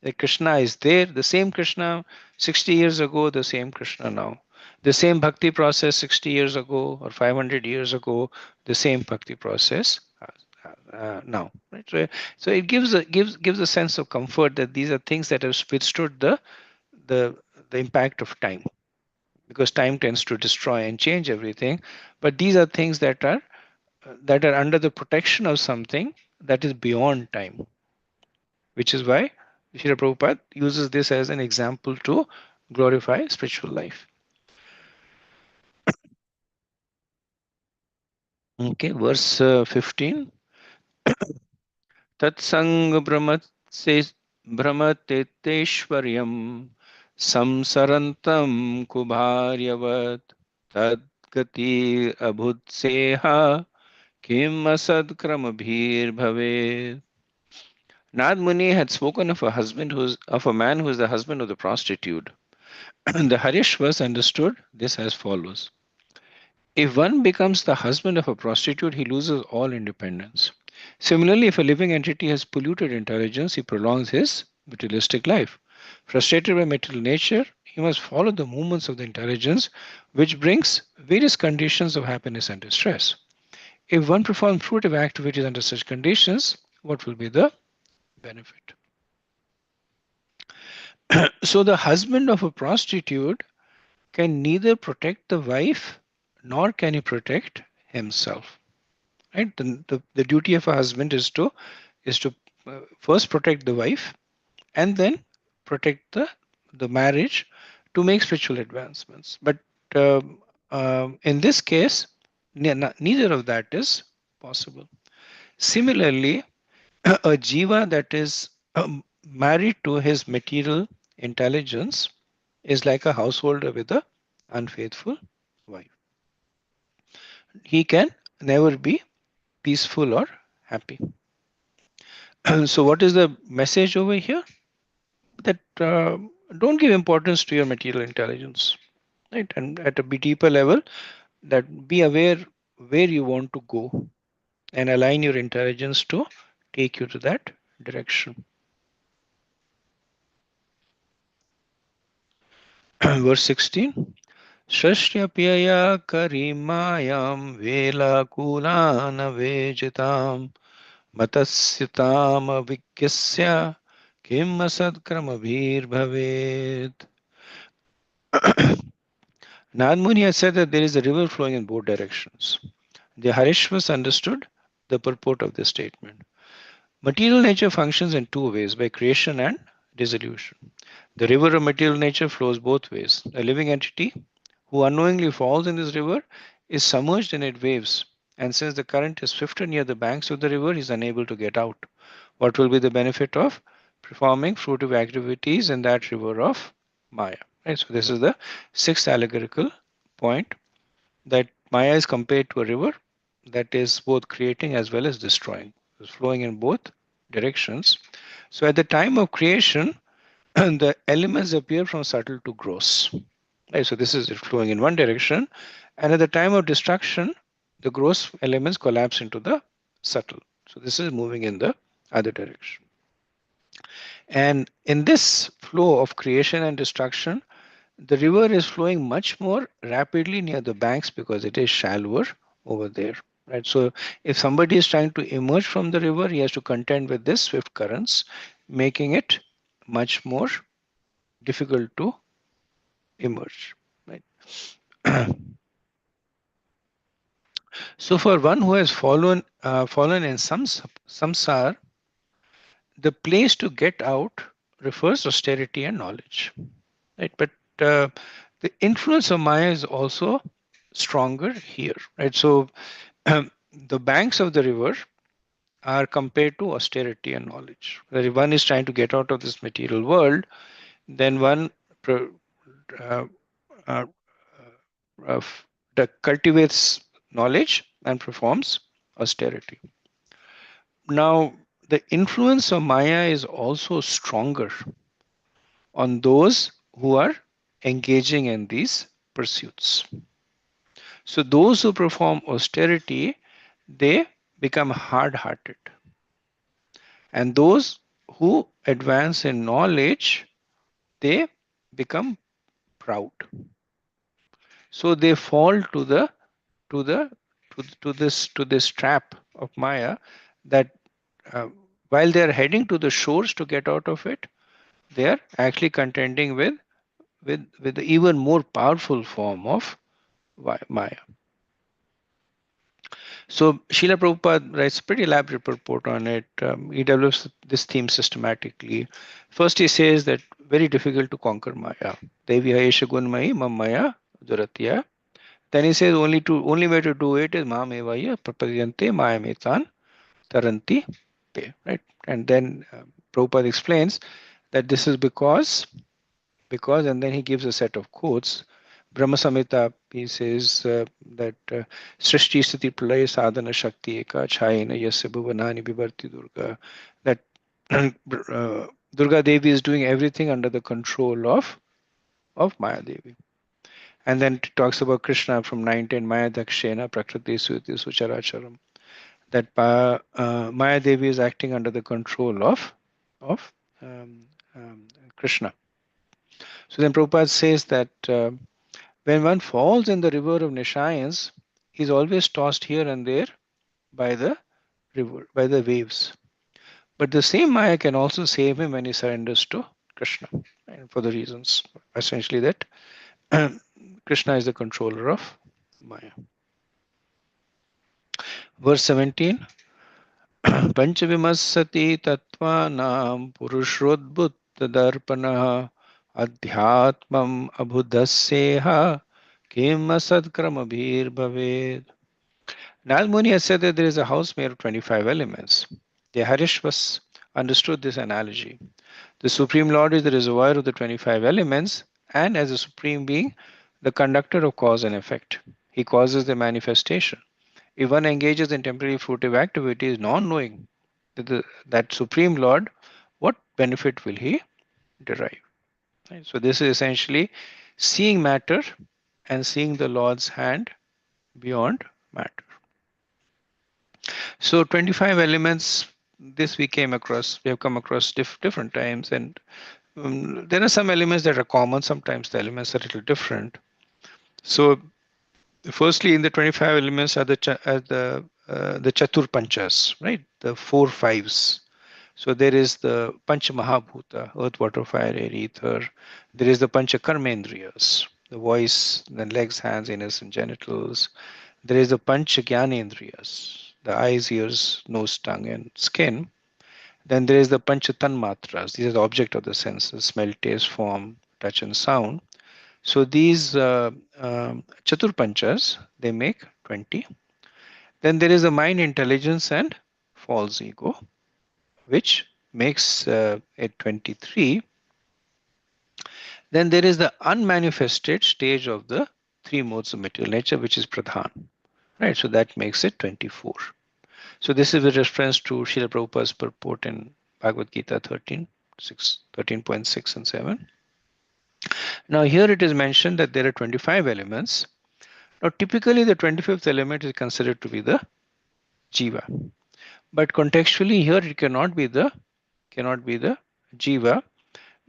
That Krishna is there, the same Krishna 60 years ago, the same Krishna now. The same bhakti process 60 years ago or 500 years ago, the same bhakti process now. Right? So it gives a sense of comfort that these are things that have withstood the the impact of time, because time tends to destroy and change everything. But these are things that are under the protection of something that is beyond time, which is why Srila Prabhupada uses this as an example to glorify spiritual life. Okay, verse 15. Tatsang भ्रमतेतेश्वर्यं संसरन्तं कुभार्यवत् तद्गति अभुत्सेहा Kim asad Nad Muni had spoken of a man who is the husband of the prostitute. The Harishvas understood this as follows. If one becomes the husband of a prostitute, he loses all independence. Similarly, if a living entity has polluted intelligence, he prolongs his materialistic life. Frustrated by material nature, he must follow the movements of the intelligence, which brings various conditions of happiness and distress. If one performs fruitive activities under such conditions, what will be the benefit? So, the husband of a prostitute can neither protect the wife nor can he protect himself. Right? The duty of a husband is to first protect the wife and then protect the marriage to make spiritual advancements. But in this case, neither of that is possible. Similarly, a jiva that is married to his material intelligence is like a householder with a unfaithful wife. He can never be peaceful or happy. So, what is the message over here? That don't give importance to your material intelligence, right? And at a deeper level, that be aware where you want to go and align your intelligence to take you to that direction. Verse 16. Shashyapyaya karimayam vela kulana vejitam matasyatam avikyasya kim asadkramabhir bhavet. Nadmuni has said that there is a river flowing in both directions. The Harishvas understood the purport of this statement. Material nature functions in two ways, by creation and dissolution. The river of material nature flows both ways. A living entity who unknowingly falls in this river is submerged in its waves, and since the current is swift near the banks of the river, he is unable to get out. What will be the benefit of performing fruitive activities in that river of Maya? Right? So, this is the sixth allegorical point, that Maya is compared to a river that is both creating as well as destroying. It's flowing in both directions. So, at the time of creation, the elements appear from subtle to gross. Right? So, this is flowing in one direction, and at the time of destruction, the gross elements collapse into the subtle. So, this is moving in the other direction. And in this flow of creation and destruction, the river is flowing much more rapidly near the banks because it is shallower over there. Right. So if somebody is trying to emerge from the river, he has to contend with this swift currents, making it much more difficult to emerge. Right. So for one who has fallen in samsara, the place to get out refers austerity and knowledge. Right. But the influence of Maya is also stronger here. Right. So the banks of the river are compared to austerity and knowledge. If one is trying to get out of this material world, then one uh, uh, uh, cultivates knowledge and performs austerity. Now, the influence of Maya is also stronger on those who are engaging in these pursuits. So, those who perform austerity, they become hard-hearted, and those who advance in knowledge, they become proud. So they fall to the to this trap of Maya, that uh, while they are heading to the shores to get out of it, they are actually contending with the even more powerful form of Maya. So Srila Prabhupada writes a pretty elaborate purport on it. He develops this theme systematically. First, he says that very difficult to conquer Maya. Devi Esha Gunmai Mamaya Duratya. Then he says only way to do it is Mamevaya Prapadyante Mayametan Taranti Te. Right? And then Prabhupada explains that this is because, and then he gives a set of quotes. Brahma Samhita, he says that Srishti Sthiti Pralaya Sadhana Shakti Eka Chayana Yasya Bhuvanani Bhivarti Durga, that Durga Devi is doing everything under the control of Maya Devi. And then it talks about Krishna from 9:10, Maya Dakshena Prakriti Suti Sucharacharam, that Maya Devi is acting under the control of um, Krishna. So then Prabhupada says that when one falls in the river of nescience, he is always tossed here and there by the river, by the waves. But the same Maya can also save him when he surrenders to Krishna, and for the reasons essentially that Krishna is the controller of Maya. Verse 17. पंचविमस्सति तत्त्वानां पुरुषोद्भुतदर्पणः अध्यात्मम् अबुधस्येह Kim asatkramaभिर्भवेत्. Nal Muni has said that there is a house made of 25 elements. The Harishvas understood this analogy. The Supreme Lord is the reservoir of the 25 elements, and as a Supreme Being, the conductor of cause and effect. He causes the manifestation. If one engages in temporary fruitive activities, non-knowing that Supreme Lord, what benefit will he derive? Right? So this is essentially seeing matter and seeing the Lord's hand beyond matter. So 25 elements, this we have come across different times, and there are some elements that are common, sometimes the elements are a little different. So firstly, in the 25 elements are the Chatur Panchas, right? The 4 fives. So there is the Pancha Mahabhuta, earth, water, fire, air, ether. There is the Pancha Karmendriyas, the voice, the legs, hands, anus, and genitals. There is the Pancha Jnanendriyas, the eyes, ears, nose, tongue, and skin. Then there is the Pancha Tanmatras. These are the object of the senses: smell, taste, form, touch, and sound. So these Chatur Panchas, they make 20. Then there is the mind, intelligence, and false ego, which makes it 23. Then there is the unmanifested stage of the three modes of material nature, which is Pradhan. Right, so that makes it 24. So this is with reference to Srila Prabhupada's purport in Bhagavad Gita 13.6 and 7. Now here it is mentioned that there are 25 elements. Now typically the 25th element is considered to be the Jiva. But contextually here it cannot be the Jiva,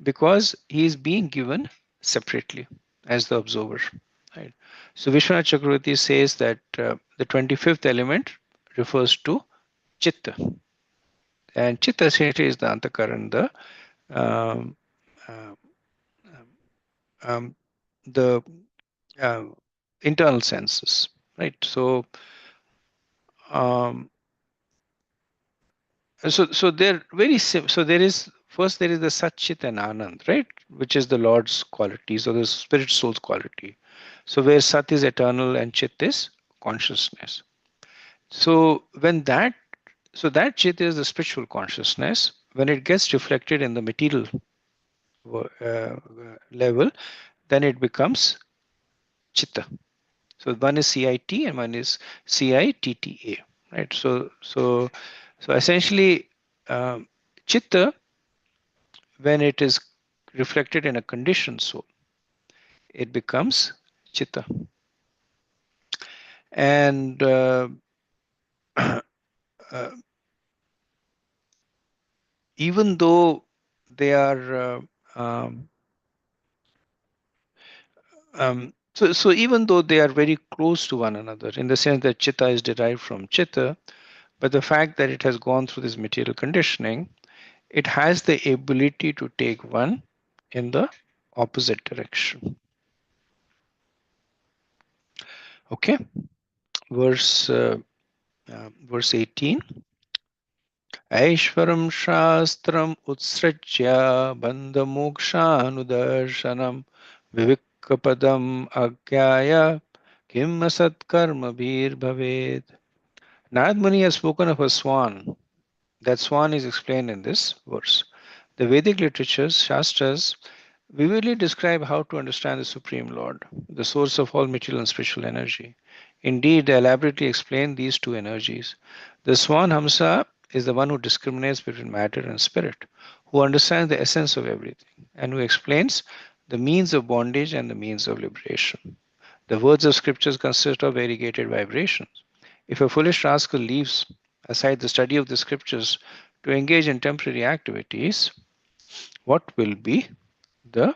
because he is being given separately as the observer. Right? So Vishwanath Chakravarti says that the 25th element refers to Chitta, and Chitta essentially is the Antakaran, um, uh, um, the uh, internal senses, right? So um, so they're very so there is first there is the Sat Chit and Anand, right, which is the Lord's qualities or the spirit soul's quality. So where Sat is eternal and Chit is consciousness. So when that that Chit is the spiritual consciousness. When it gets reflected in the material level, then it becomes Chitta. So one is CIT and one is CITTA, right? So essentially, Chitta, when it is reflected in a conditioned soul, it becomes Chitta. And uh, even though they are so even though they are very close to one another in the sense that chitta is derived from chitta, but the fact that it has gone through this material conditioning, it has the ability to take one in the opposite direction. Okay, verse 18. ऐश्वरं शास्त्रम् उत्सृज्य बन्धमोक्षानुदर्शनं विविक्तपदम् अज्ञाय किम् असत्कर्मभिर्भवेत्. Narad Muni has spoken of a swan. That swan is explained in this verse. The Vedic literatures, Shastras, vividly describe how to understand the Supreme Lord, the source of all material and spiritual energy. Indeed, they elaborately explain these two energies. The Swan Hamsa is the one who discriminates between matter and spirit, who understands the essence of everything, and who explains the means of bondage and the means of liberation. The words of scriptures consist of variegated vibrations. If a foolish rascal leaves aside the study of the scriptures to engage in temporary activities, what will be the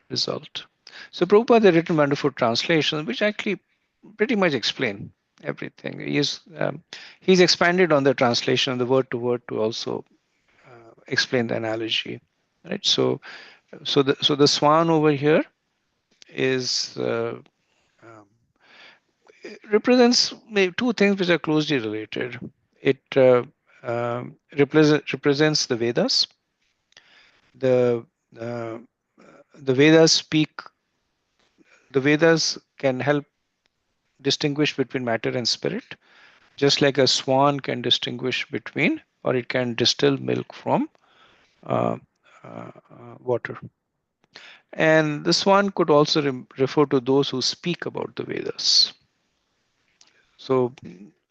result? So Prabhupada had written wonderful translations which actually pretty much explain everything. He's expanded on the translation, the word to word, to also explain the analogy. Right. So the swan over here is um, it represents maybe two things which are closely related. It represents the Vedas. The uh, the Vedas speak. The Vedas can help distinguish between matter and spirit, just like a swan can distinguish between, or it can distill milk from uh, water. And the swan could also refer to those who speak about the Vedas. So,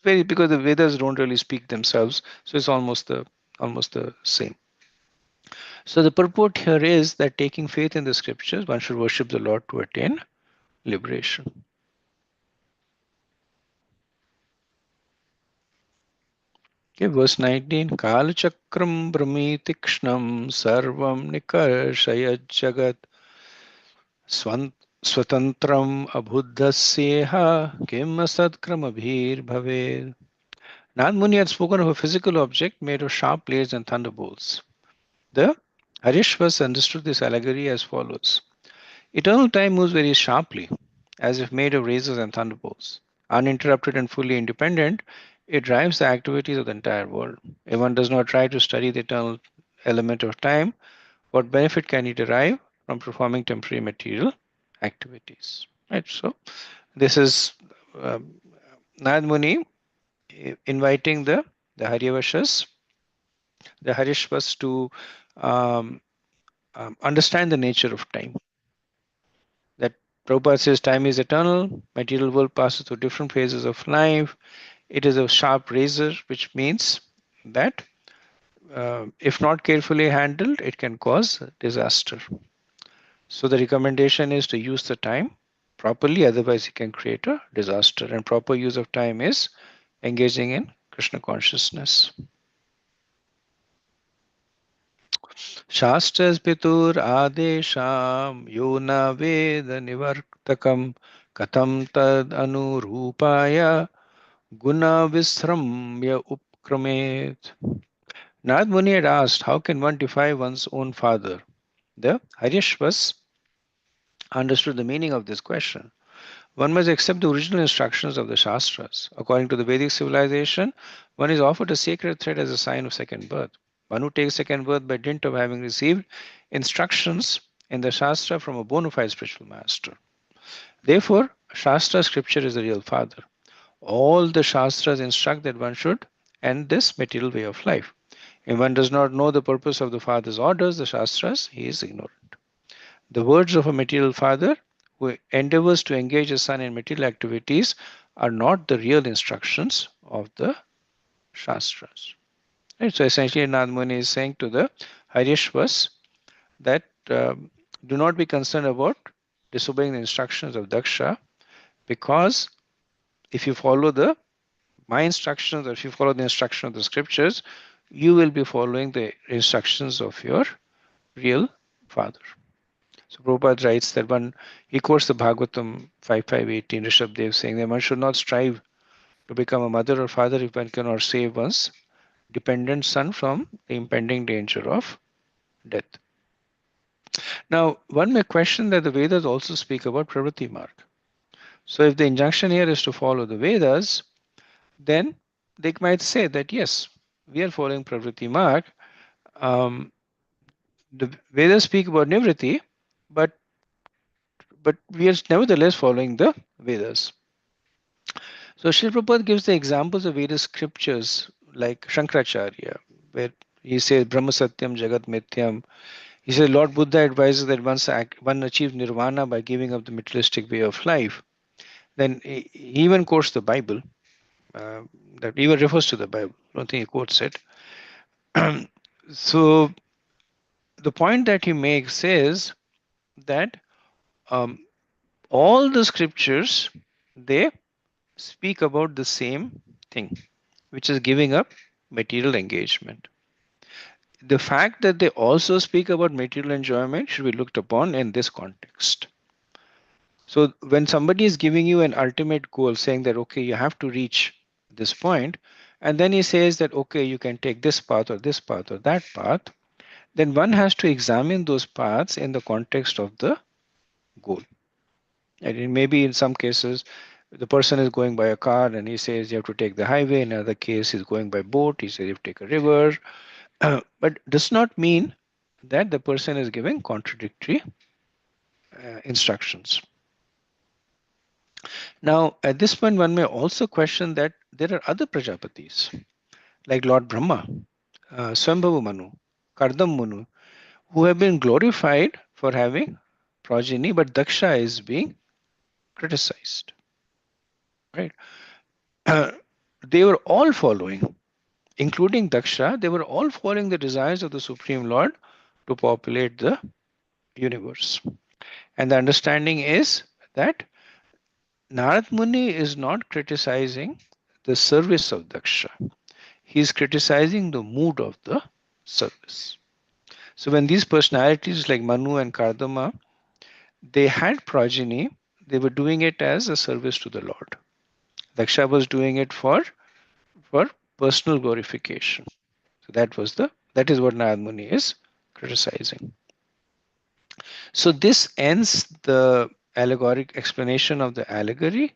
very because the Vedas don't really speak themselves, so it's almost the same. So the purport here is that taking faith in the scriptures, one should worship the Lord to attain liberation. Okay, verse 19. Kalachakram brahmitikshnam sarvam nikarshaya jagat swatantram abhuddhasyeha kim asadkramabhir bhaved. Nand Muni had spoken of a physical object made of sharp blades and thunderbolts. The Harishvas understood this allegory as follows. Eternal time moves very sharply, as if made of razors and thunderbolts. Uninterrupted and fully independent, it drives the activities of the entire world. If one does not try to study the eternal element of time, what benefit can he derive from performing temporary material activities? Right. So this is um, Nad Muni inviting the Haryavashas, the Harishvas to um, understand the nature of time. That Prabhupada says time is eternal, material world passes through different phases of life. It is a sharp razor, which means that if not carefully handled, it can cause disaster. So the recommendation is to use the time properly, otherwise it can create a disaster. And proper use of time is engaging in Krishna consciousness. Shastras pitur adesham yona veda nivartakam katam tad anurupaya guna visramya upkramet. Narad Muni had asked, how can one defy one's own father? The Harishvas understood the meaning of this question. One must accept the original instructions of the Shastras. According to the Vedic civilization, one is offered a sacred thread as a sign of second birth. One who takes second birth by dint of having received instructions in the Shastra from a bona fide spiritual master. Therefore, Shastra scripture is the real father. All the Shastras instruct that one should end this material way of life. If one does not know the purpose of the father's orders, the Shastras, he is ignorant. The words of a material father who endeavors to engage his son in material activities are not the real instructions of the Shastras. Right? So essentially, Nand Muni is saying to the Harishvas that do not be concerned about disobeying the instructions of Daksha, because if you follow the my instructions, or if you follow the instruction of the scriptures, you will be following the instructions of your real father. So Prabhupada writes that he quotes the Bhagavatam 5.5.18, Rishabh Dev saying that one should not strive to become a mother or father if one cannot save one's dependent son from the impending danger of death. Now, one may question that the Vedas also speak about Pravritti Marg. So if the injunction here is to follow the Vedas, then they might say that yes, we are following Pravritti Marg. The Vedas speak about Nivritti, but we are nevertheless following the Vedas. So Srila Prabhupada gives the examples of various scriptures like Shankaracharya, where he says Brahma Satyam Jagat Mithyam. He says Lord Buddha advises that one achieves nirvana by giving up the materialistic way of life. Then he even quotes the Bible, uh, that even refers to the Bible. I don't think he quotes it. So the point that he makes is that um, all the scriptures, they speak about the same thing, which is giving up material engagement. The fact that they also speak about material enjoyment should be looked upon in this context. So when somebody is giving you an ultimate goal, saying that, okay, you have to reach this point, and then he says that, okay, you can take this path or this path or that path, then one has to examine those paths in the context of the goal. And maybe in some cases, the person is going by a car and he says you have to take the highway. In another case, he's going by boat. He says you have to take a river. But does not mean that the person is giving contradictory instructions. Now, at this point, one may also question that there are other Prajapatis, like Lord Brahma, Swambhavu Manu, Kardam Manu, who have been glorified for having progeny, but Daksha is being criticized. Right? They were all following, including Daksha, they were all following the desires of the Supreme Lord to populate the universe. And the understanding is that Narad Muni is not criticizing the service of Daksha. He is criticizing the mood of the service. So when these personalities like Manu and Kardama, they had progeny, they were doing it as a service to the Lord. Daksha was doing it for personal glorification. So that is what Narad Muni is criticizing. So this ends the allegoric explanation of the allegory,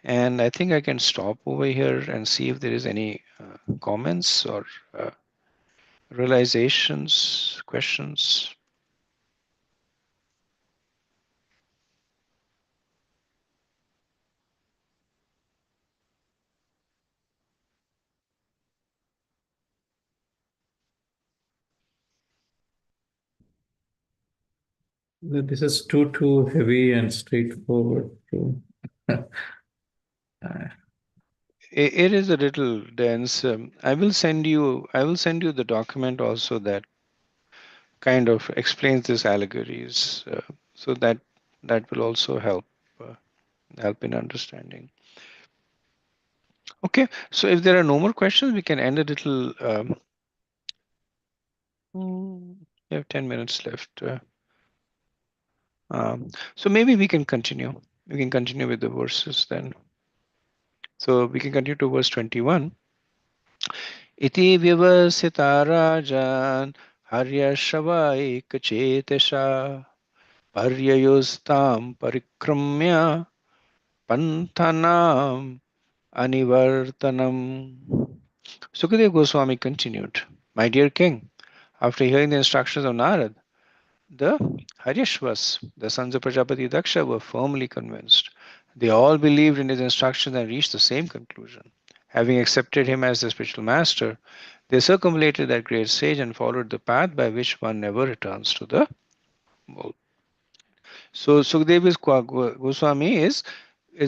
and I think I can stop over here and see if there is any comments or realizations, questions. This is too heavy and straightforward. It is a little dense. I will send you the document also that kind of explains these allegories, so that will also uh, help in understanding. Okay, so if there are no more questions, we can end a little. We have 10 minutes left. So maybe we can continue. We can continue with the verses then. So we can continue to verse 21. Iti vyavasita rajan haryashavaikachetesha paryayustam parikramya panthanam anivartanam. Sukadeva Goswami continued, my dear king, after hearing the instructions of Narad, the Haryashvas, the sons of Prajapati Daksha, were firmly convinced. They all believed in his instructions and reached the same conclusion. Having accepted him as their spiritual master, they circumambulated that great sage and followed the path by which one never returns to the world. So Sukadeva Goswami is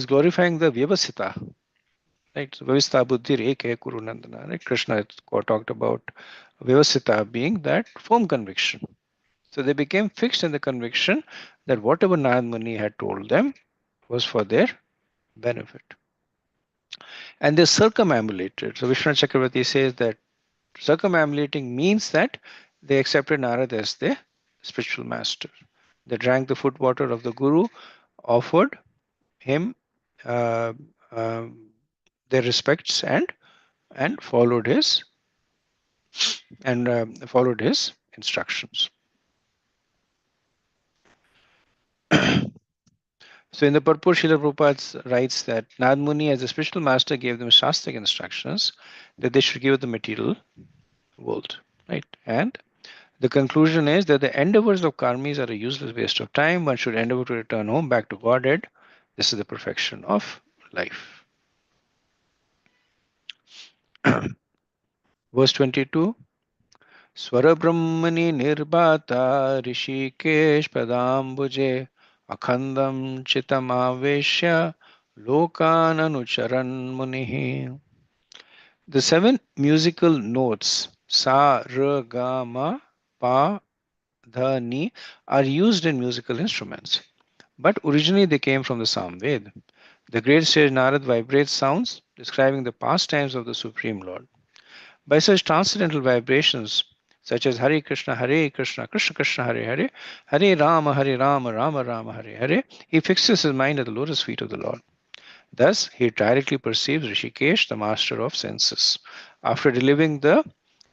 glorifying the Vyavasita. Right? So Vyavasita Buddhi Reke Kuru Nandana. Right? Krishna talked about Vyavasita being that firm conviction. So they became fixed in the conviction that whatever Narad Muni had told them was for their benefit. And they circumambulated. So Vishnu Chakravarti says that circumambulating means that they accepted Narad as their spiritual master. They drank the foot water of the Guru, offered him uh, um, their respects, and followed his instructions. So in the purport, Srila Prabhupada writes that Nad Muni, as a spiritual master, gave them Shastric instructions that they should give the material world, right? And the conclusion is that the endeavors of karmis are a useless waste of time. One should endeavor to return home back to Godhead. This is the perfection of life. Verse 22. Swarabrahmani nirbata rishikesh padambuje akhandam chitamaveshya lokan anucharan munihi. The seven musical notes sa, ra, ga, ma, pa, dha, ni are used in musical instruments, but originally they came from the Samved. The great sage Narad vibrates sounds describing the pastimes of the Supreme Lord. By such transcendental vibrations, such as Hare Krishna, Krishna Krishna, Hare Hare, Hare Rama, Rama Rama, Hare Hare, he fixes his mind at the lotus feet of the Lord. Thus, he directly perceives Rishikesh, the master of senses. After delivering the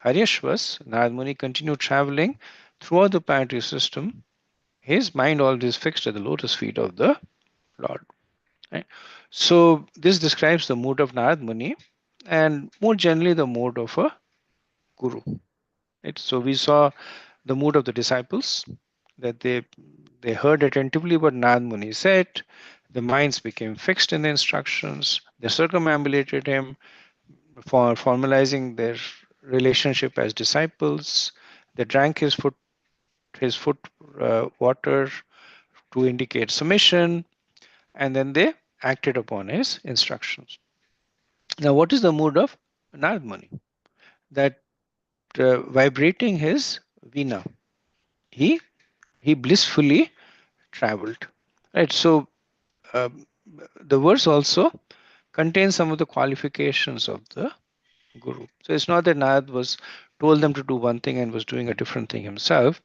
Haryashvas, Narad Muni continued traveling throughout the planetary system, his mind always fixed at the lotus feet of the Lord. Right? So, this describes the mood of Narad Muni and more generally the mood of a guru. Right? So, we saw the mood of the disciples that they heard attentively what Narad Muni said. The minds became fixed in the instructions. They circumambulated him for formalizing their relationship as disciples. They drank his foot water to indicate submission, and then they acted upon his instructions. Now, what is the mood of Narad Muni? That vibrating his veena, he he blissfully traveled. Right. So um, the verse also contains some of the qualifications of the guru. So it's not that Narad was told them to do one thing and was doing a different thing himself.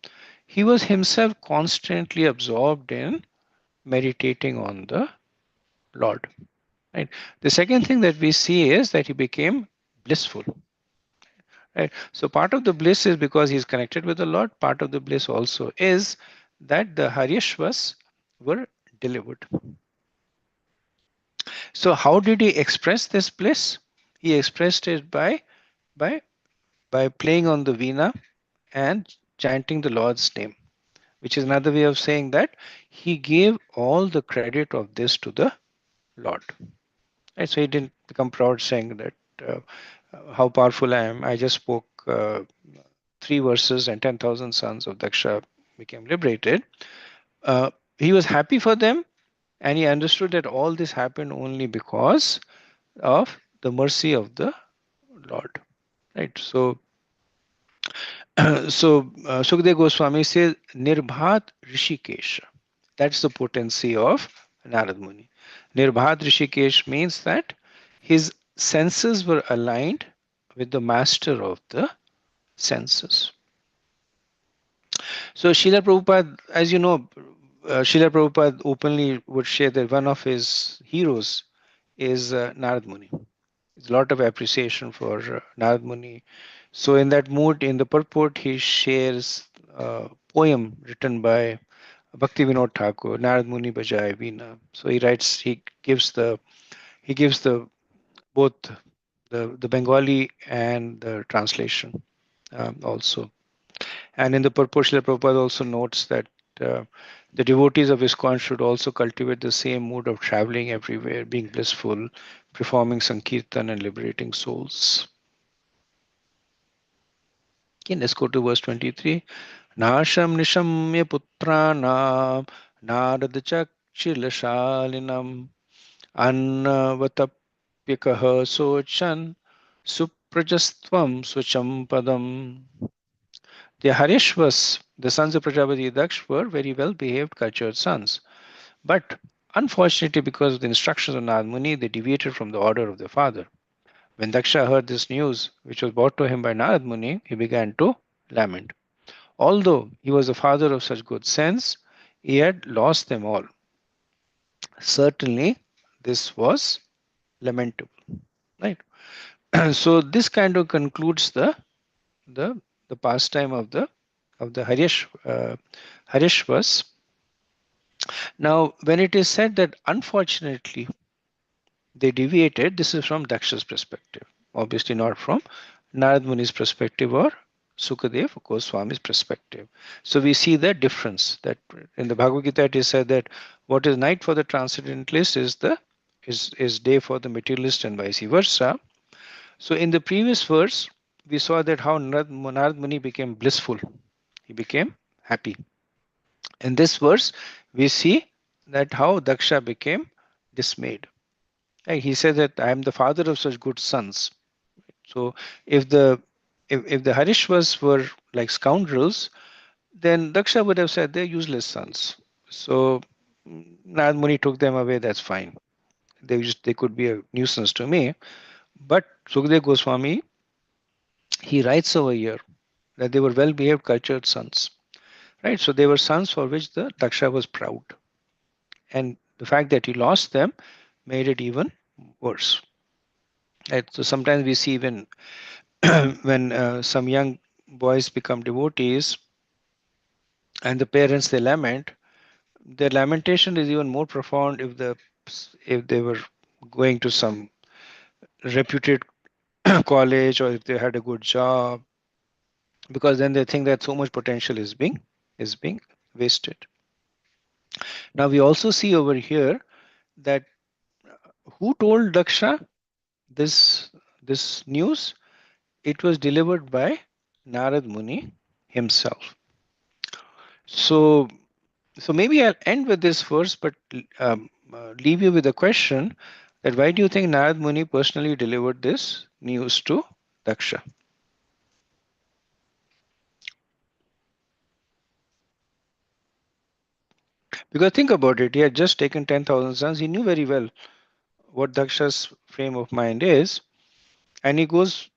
He was himself constantly absorbed in meditating on the Lord. Right. The second thing that we see is that he became blissful. Right. So part of the bliss is because he's connected with the Lord. Part of the bliss also is that the Haryashvas were delivered. So how did he express this bliss? He expressed it by by playing on the veena and chanting the Lord's name, which is another way of saying that he gave all the credit of this to the Lord. Right? So he didn't become proud saying that how powerful I am. I just spoke 3 verses and 10,000 sons of Daksha became liberated. He was happy for them, and he understood that all this happened only because of the mercy of the Lord. Right. So Sukdev Goswami says Nirbhat Rishikesh. That's the potency of Narad Muni. Nirbhat Rishikesh means that his senses were aligned with the master of the senses. So Srila Prabhupada, as you know, Srila Prabhupada openly would share that one of his heroes is Narad Muni. There's a lot of appreciation for Narad Muni. So in that mood, in the purport, he shares a poem written by Bhakti Vinod Thakur, Narad Muni Bajai Veena. So he writes, he gives the both the Bengali and the translation also. And in the purport, Srila Prabhupada also notes that the devotees of ISKCON should also cultivate the same mood of traveling everywhere, being blissful, performing Sankirtan and liberating souls. Okay, let's go to verse 23. Nasham nishamya putranam narad chakchilashalinam annavatapyakaha sochan suprajastvam swacham padam. The Harishvas, the sons of Prajapati Daksh, were very well behaved, cultured sons. But unfortunately, because of the instructions of Narad Muni, they deviated from the order of their father. When Daksha heard this news, which was brought to him by Narad Muni, he began to lament. Although he was the father of such good sense, he had lost them all. Certainly, this was lamentable, right? So this kind of concludes the the pastime of the Harish verse. Now, when it is said that unfortunately they deviated, this is from Daksha's perspective, obviously not from Narad Muni's perspective or Sukadev Goswami's perspective. So we see the difference that in the Bhagavad Gita it is said that what is night for the transcendentalist is day for the materialist and vice versa. So in the previous verse, we saw that how Narad Muni became blissful. He became happy. In this verse, we see that how Daksha became dismayed. He said that I am the father of such good sons. So if the Harishvas were like scoundrels, then Daksha would have said they're useless sons. So Narad Muni took them away. That's fine. They could be a nuisance to me. But Sukadeva Goswami, he writes over here that they were well-behaved, cultured sons. Right. So they were sons for which the Daksha was proud, and the fact that he lost them made it even worse. Right? So sometimes we see when some young boys become devotees and the parents they lament, their lamentation is even more profound if they were going to some reputed college or if they had a good job, because then they think that so much potential is being wasted. Now we also see over here that who told Daksha this this news? It was delivered by Narad Muni himself. So maybe I'll end with this verse, but leave you with a question that why do you think Narad Muni personally delivered this news to Daksha? Because think about it, he had just taken 10,000 sons. He knew very well what Daksha's frame of mind is, and he goes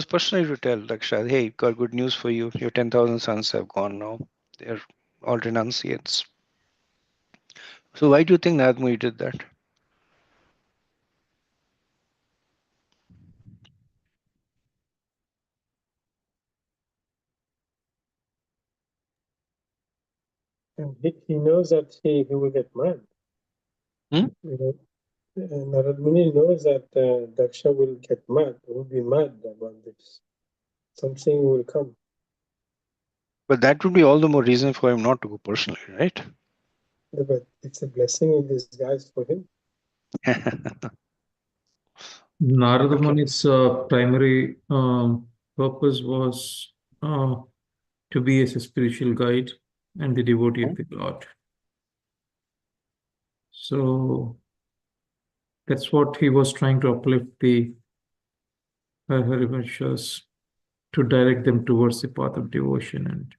personally to tell Daksha, "Hey, got good news for you. Your 10,000 sons have gone now. They're all renunciates." So why do you think Narad Muni did that? And he knows that he will get mad. Hmm? You know, Narad Muni knows that Daksha will get mad, will be mad about this. Something will come. But that would be all the more reason for him not to go personally, right? But it's a blessing in disguise for him. Narada Okay. Muni's primary purpose was uh, to be as a spiritual guide and the devotee of the Lord. So that's what he was trying to uplift the Harivanshas, to direct them towards the path of devotion and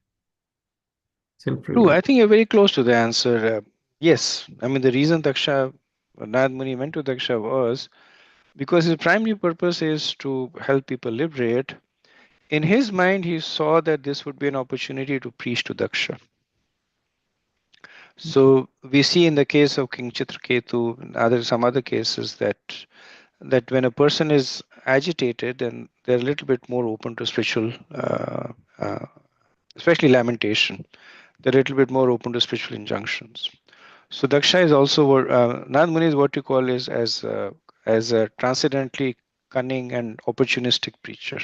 True, self-realization. I think you're very close to the answer. Yes, I mean the reason Narad Muni went to Daksha was because his primary purpose is to help people liberate. In his mind, he saw that this would be an opportunity to preach to Daksha. So we see in the case of King Chitraketu and some other cases that when a person is agitated, then they're a little bit more open to spiritual, especially lamentation. They're a little bit more open to spiritual injunctions. So Daksha is also what Nand Muni is what you call is as a transcendently cunning and opportunistic preacher.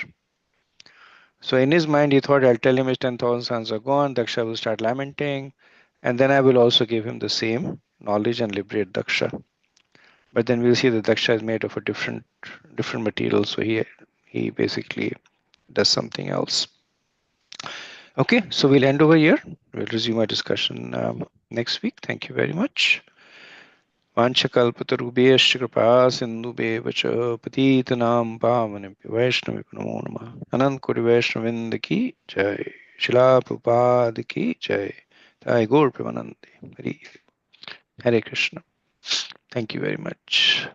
So in his mind, he thought, I'll tell him his 10,000 sons are gone. Daksha will start lamenting, and then I will also give him the same knowledge and liberate Daksha. But then we'll see that Daksha is made of a different material, so he basically does something else. Okay, so we'll end over here. We'll resume our discussion next week. Thank you very much. वाञ्छकल्पतरुभ्यश्च कृपा सिन्धुभ्येव च पतितनां पावनेभ्यो वैष्णवेभ्यो नमो नमः अनंत कोटि वैष्णववृंद की जय शिला प्रभुपाद की जय जय गौर प्रेमानंदे हरि हरे Krishna Thank you very much.